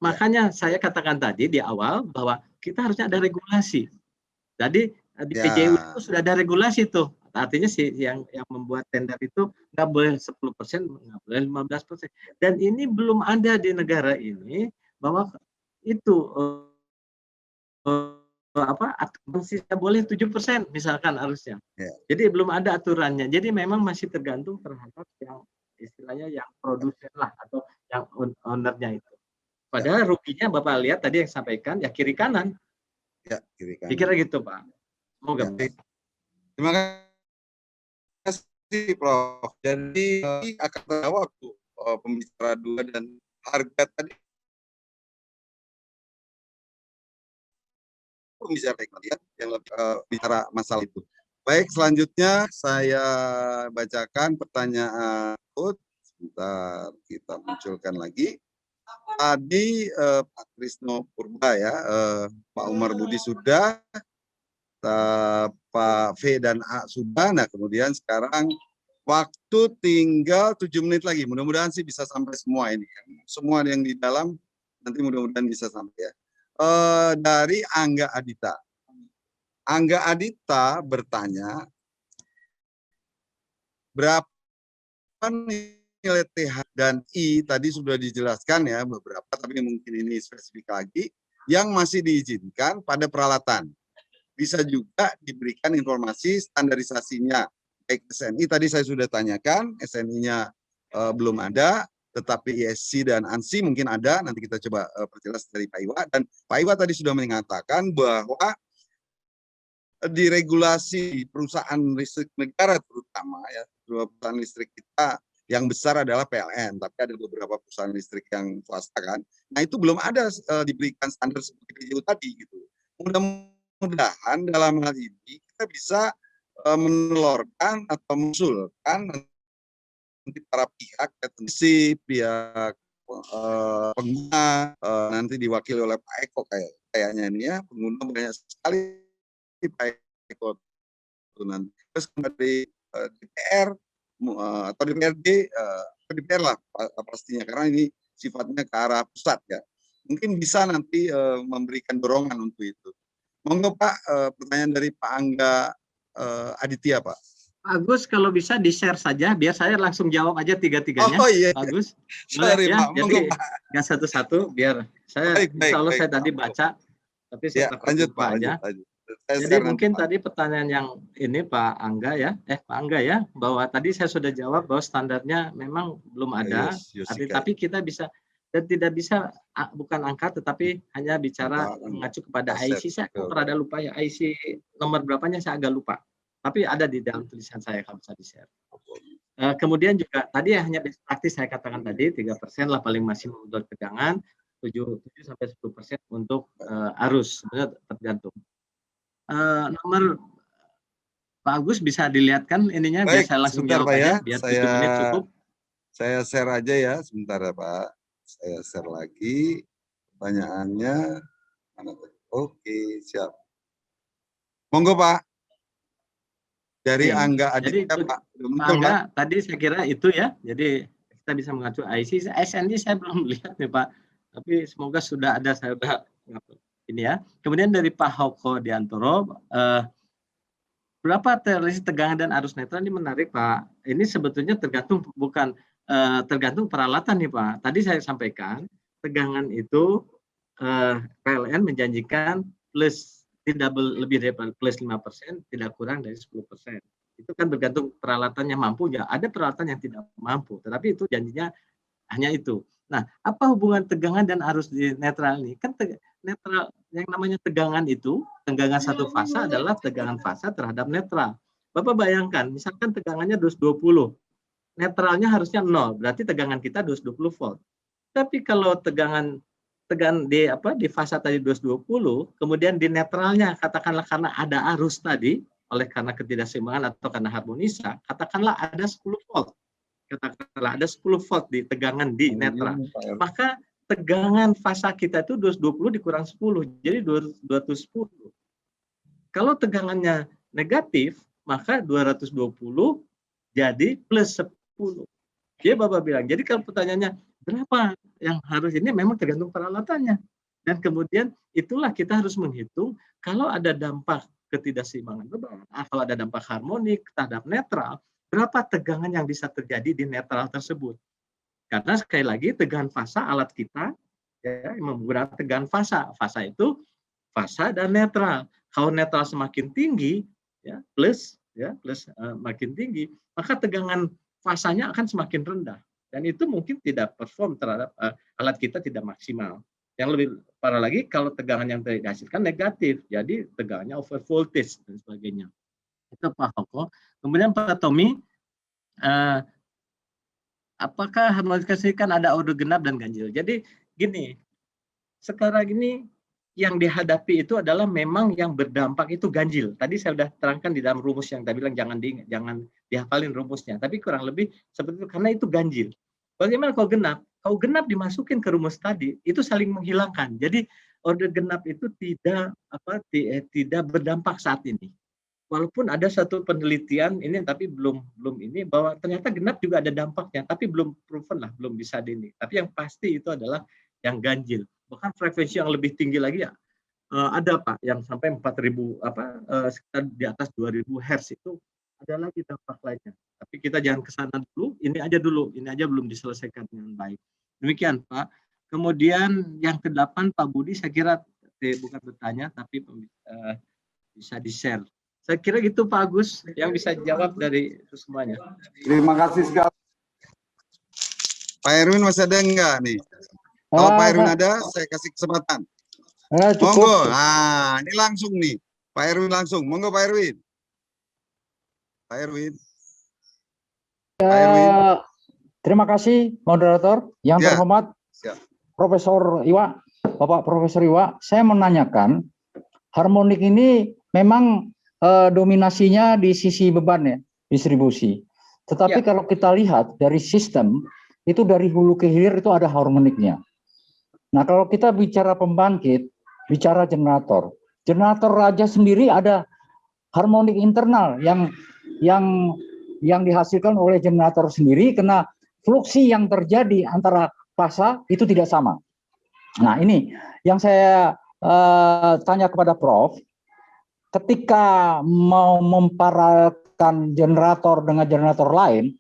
Makanya saya katakan tadi di awal bahwa kita harusnya ada regulasi. Jadi di PJU itu sudah ada regulasi tuh. Artinya yang membuat tender itu nggak boleh 10%, nggak boleh 15%. Dan ini belum ada di negara ini bahwa itu akumulasinya boleh 7% misalkan harusnya. Jadi belum ada aturannya. Jadi memang masih tergantung terhadap yang istilahnya yang produsen lah atau yang ownernya itu. Padahal ruginya Bapak lihat tadi yang sampaikan ya kiri kanan. Ya, kiri kanan. Dikira gitu Pak. Semoga. Terima kasih Prof. Jadi akan terjawab tuh pembicara 2 dan harga tadi. Pembicara yang bicara masalah itu. Baik, selanjutnya saya bacakan pertanyaan. Sebentar kita munculkan lagi. Tadi Pak Krisno Purba ya, Pak Umar Budi sudah, Pak V dan A sudah. Nah kemudian sekarang waktu tinggal 7 menit lagi. Mudah-mudahan sih bisa sampai semua ini. Semua yang di dalam nanti mudah-mudahan bisa sampai ya. Dari Angga Adita. Angga Adita bertanya, berapa nilai TH dan I tadi sudah dijelaskan ya beberapa, tapi mungkin ini spesifik lagi, yang masih diizinkan pada peralatan. Bisa juga diberikan informasi standarisasinya. Baik SNI tadi saya sudah tanyakan, SNI-nya belum ada, tetapi ISC dan ANSI mungkin ada, nanti kita coba perjelas dari Pak Iwa. Dan Pak Iwa tadi sudah mengatakan bahwa di regulasi perusahaan listrik negara terutama ya, perusahaan listrik kita yang besar adalah PLN, tapi ada beberapa perusahaan listrik yang swasta kan. Nah itu belum ada diberikan standar seperti PJU tadi gitu. Mudah-mudahan dalam hal ini kita bisa menelurkan atau mengusulkan nanti para pihak, pihak pengguna nanti diwakili oleh Pak Eko kayaknya ini ya, pengguna banyak sekali Pak Eko nanti. Terus dari DPR atau DPRD, DPR lah pastinya karena ini sifatnya ke arah pusat ya. Mungkin bisa nanti memberikan dorongan untuk itu. Monggo Pak, pertanyaan dari Pak Angga Aditya Pak. Agus kalau bisa di-share saja biar saya langsung jawab aja tiga-tiganya. Oh iya. Agus. Sorry ya, Pak, monggo Pak. Nggak satu-satu biar saya insya Allah saya tadi baca tapi saya lanjut Pak aja. Lanjut. Jadi mungkin tadi pertanyaan yang ini Pak Angga ya, Pak Angga ya, bahwa tadi saya sudah jawab bahwa standarnya memang belum ada, tapi kita bisa dan tidak bisa bukan angka tetapi hanya bicara mengacu kepada IC. Saya pernah lupa ya IC nomor berapanya saya agak lupa. Tapi ada di dalam tulisan saya kalau bisa di-share. Kemudian juga tadi hanya best praktis saya katakan tadi 3% lah paling maksimum untuk tegangan, 7-10% untuk arus, sebenarnya tergantung. Nomor Pak Agus bisa dilihatkan ininya. Baik, biar saya langsung jawab aja, biar 7 menit cukup. Saya share aja ya, sebentar ya Pak. Saya share lagi pertanyaannya. Oke, siap. Monggo Pak. Dari Angga Aditya Pak. Pak Angga, tadi saya kira itu ya. Jadi kita bisa mengacu IC. SNI saya belum lihat nih Pak. Tapi semoga sudah ada, saya udah ini ya. Kemudian dari Pak Hoko Diantoro, berapa relasi tegangan dan arus netral ini menarik Pak. Ini sebetulnya tergantung tergantung peralatan nih Pak. Tadi saya sampaikan tegangan itu PLN menjanjikan plus tidak lebih dari plus 5%, tidak kurang dari 10%. Itu kan bergantung peralatannya mampu ya. Ada peralatan yang tidak mampu, tetapi itu janjinya hanya itu. Nah, apa hubungan tegangan dan arus di netral ini? Kan netral, yang namanya tegangan itu, tegangan satu fasa adalah tegangan fasa terhadap netral. Bapak bayangkan, misalkan tegangannya 220, netralnya harusnya 0, berarti tegangan kita 220 volt. Tapi kalau tegangan di fasa tadi 220, kemudian di netralnya katakanlah karena ada arus tadi, oleh karena ketidakseimbangan atau karena harmonisa, katakanlah ada 10 volt. Katakanlah ada 10 volt di tegangan di netral. Maka tegangan fasa kita itu 220 dikurang 10, jadi 210. Kalau tegangannya negatif, maka 220 jadi plus 10. Dia Bapak bilang, jadi kalau pertanyaannya berapa yang harus ini memang tergantung peralatannya. Dan kemudian itulah kita harus menghitung kalau ada dampak ketidakseimbangan beban, kalau ada dampak harmonik terhadap netral, berapa tegangan yang bisa terjadi di netral tersebut. Karena sekali lagi tegangan fasa alat kita ya, menggunakan tegangan fasa. Fasa itu fasa dan netral. Kalau netral semakin tinggi, ya plus makin tinggi, maka tegangan fasanya akan semakin rendah. Dan itu mungkin tidak perform terhadap alat kita tidak maksimal. Yang lebih parah lagi kalau tegangan yang dihasilkan negatif, jadi tegangannya over voltage dan sebagainya. Itu Pak Hoko. Kemudian Pak Tommy, apakah harmonisasi kan ada order genap dan ganjil? Jadi gini, sekarang ini yang dihadapi itu adalah memang yang berdampak itu ganjil. Tadi saya sudah terangkan di dalam rumus yang tadi bilang jangan dihafalin rumusnya, tapi kurang lebih seperti itu karena itu ganjil. Bagaimana kalau genap? Kalau genap dimasukin ke rumus tadi, itu saling menghilangkan. Jadi order genap itu tidak berdampak saat ini. Walaupun ada satu penelitian ini tapi belum ini bahwa ternyata genap juga ada dampaknya, tapi belum proven lah, belum bisa ini. Tapi yang pasti itu adalah yang ganjil. Bahkan frekuensi yang lebih tinggi lagi ya ada Pak yang sampai 4.000 sekitar di atas 2.000 Hz itu ada lagi dampak lainnya. Tapi kita jangan ke sana dulu, ini aja belum diselesaikan dengan baik. Demikian Pak. Kemudian yang ke-8 Pak Budi saya kira bukan bertanya tapi bisa di-share. Saya kira gitu Pak Agus yang bisa jawab dari itu semuanya. Terima kasih sekali. Pak Erwin masih ada enggak nih? Kalau Pak Erwin ada, saya kasih kesempatan. Monggo. Nah, ini langsung nih. Pak Erwin langsung. Monggo Pak Erwin. Pak Erwin. Pak Erwin. Terima kasih moderator yang Ya. terhormat Siap. Profesor Iwa, Bapak Profesor Iwa. Saya menanyakan harmonik ini memang dominasinya di sisi beban ya, distribusi. Tetapi kalau kita lihat dari sistem itu dari hulu ke hilir itu ada harmoniknya. Nah, kalau kita bicara pembangkit, bicara generator. Generator raja sendiri ada harmonik internal yang dihasilkan oleh generator sendiri karena fluksi yang terjadi antara fasa itu tidak sama. Nah, ini yang saya tanya kepada Prof. Ketika mau memparalelkan generator dengan generator lain,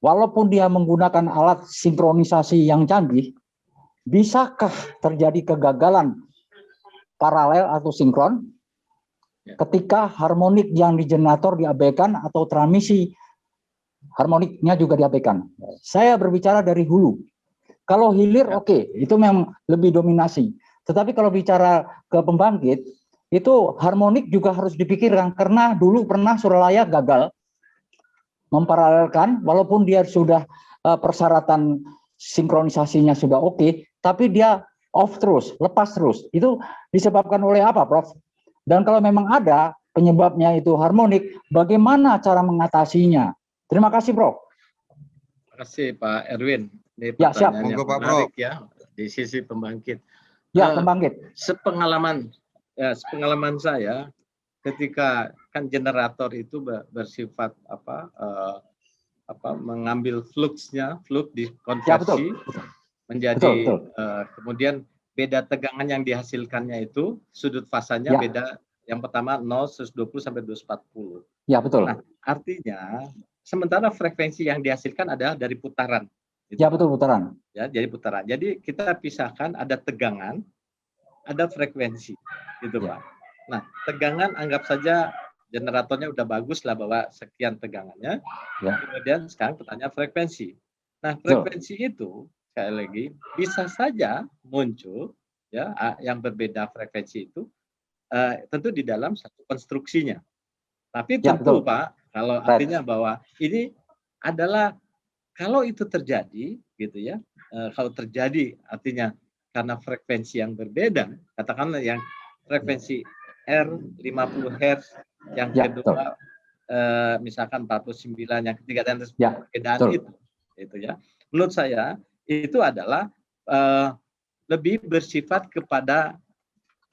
walaupun dia menggunakan alat sinkronisasi yang canggih, bisakah terjadi kegagalan paralel atau sinkron ketika harmonik yang di generator diabaikan atau transmisi harmoniknya juga diabaikan? Saya berbicara dari hulu. Kalau hilir oke, itu memang lebih dominasi. Tetapi kalau bicara ke pembangkit, itu harmonik juga harus dipikirkan karena dulu pernah Suralaya gagal memparalelkan, walaupun dia sudah persyaratan sinkronisasinya sudah oke, tapi dia off terus, lepas terus. Itu disebabkan oleh apa, Prof? Dan kalau memang ada penyebabnya itu harmonik, bagaimana cara mengatasinya? Terima kasih, Prof. Terima kasih Pak Erwin. Ini Ya, siap. pertanyaan yang Monggo, Pak menarik ya di sisi pembangkit. Ya, pembangkit. Sepengalaman saya ketika kan generator itu bersifat mengambil fluxnya, flux dikonversi menjadi betul. Kemudian beda tegangan yang dihasilkannya itu sudut fasanya beda. Yang pertama 0, 120 sampai 240. Ya, betul. Nah, artinya sementara frekuensi yang dihasilkan adalah dari putaran. Gitu. Ya betul, putaran. Ya, jadi putaran. Jadi kita pisahkan ada tegangan, ada frekuensi, gitu Ya. Pak. Nah, tegangan anggap saja generatornya udah bagus lah bahwa sekian tegangannya. Ya. Kemudian sekarang pertanyaan frekuensi. Nah, Betul. frekuensi itu sekali lagi bisa saja muncul ya yang berbeda frekuensi itu tentu di dalam satu konstruksinya. Tapi Ya, tentu betul. Pak, kalau artinya bahwa ini adalah kalau itu terjadi gitu ya, kalau terjadi artinya karena frekuensi yang berbeda, katakanlah yang frekuensi R 50 Hz, yang Ya, kedua misalkan 49, yang ketiga dan Ya, perbedaan betul. itu ya. Menurut saya itu adalah lebih bersifat kepada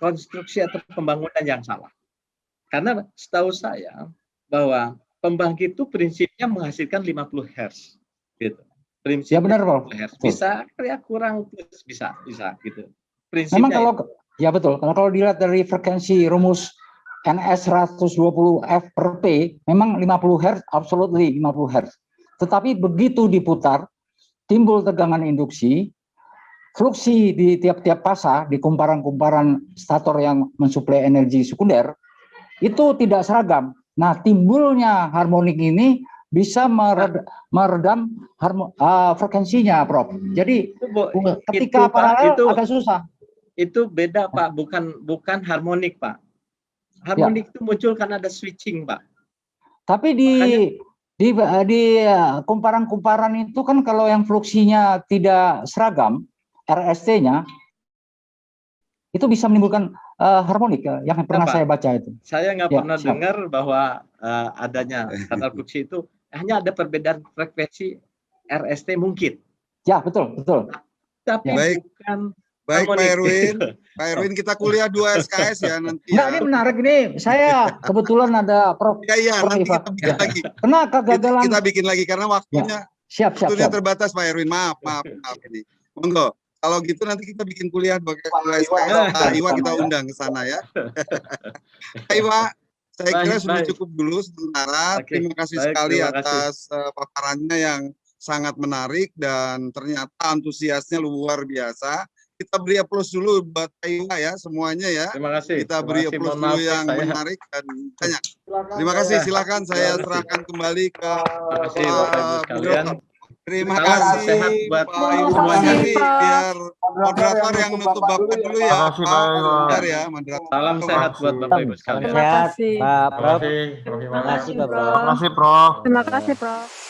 konstruksi atau pembangunan yang salah. Karena setahu saya bahwa pembangkit itu prinsipnya menghasilkan 50 Hz gitu. Prinsipnya Ya benar, Prof. 50 Hz. Betul. Bisa ya kurang plus bisa gitu. Prinsipnya Memang kalau ya betul, kalau dilihat dari frekuensi rumus NS 120 F per P, memang 50 Hz, absolutely 50 Hz. Tetapi begitu diputar, timbul tegangan induksi, fluksi di tiap-tiap fasa, di kumparan-kumparan stator yang mensuplai energi sekunder, itu tidak seragam. Nah, timbulnya harmonik ini bisa meredam frekuensinya, Prof. Jadi ketika paralel agak susah. Itu beda Pak, bukan harmonik Pak. Harmonik itu muncul karena ada switching Pak. Tapi di kumparan-kumparan itu kan kalau yang fluksinya tidak seragam, RST-nya itu bisa menimbulkan harmonik yang pernah saya baca itu. Saya nggak pernah dengar bahwa adanya kata fluksi itu hanya ada perbedaan frekuensi RST mungkin. Ya betul. Tapi bukan. Baik Pak Erwin, Pak Erwin kita kuliah 2 SKS ya nanti. Enggak, ini menarik nih. Saya kebetulan ada Prof. Iya, nanti kita bikin lagi. Kena kegagalan. Kita bikin lagi karena waktunya waktunya terbatas Pak Erwin. Maaf ini. Monggo. Kalau gitu nanti kita bikin kuliah pakai SKS. Pak Iwa kita undang ke sana ya. Pak Iwa, saya kira sudah cukup dulu sementara. Terima kasih sekali atas paparannya yang sangat menarik dan ternyata antusiasnya luar biasa. Kita beri aplaus dulu buat Pak Iwa ya semuanya ya. Terima kasih. Kita beri aplaus dulu yang menarik dan banyak. Terima kasih. Silakan saya serahkan kembali ke Bapak Ibu sekalian. Terima kasih buat Pak Ibu Wanyari, biar moderator yang nutup Bapak dulu ya. Bentar ya, moderator. Salam sehat buat Bapak Ibu sekalian. Terima kasih. Pak Prof. Terima kasih. Terima kasih, Pak Prof. Terima kasih, Prof. Terima kasih, Prof.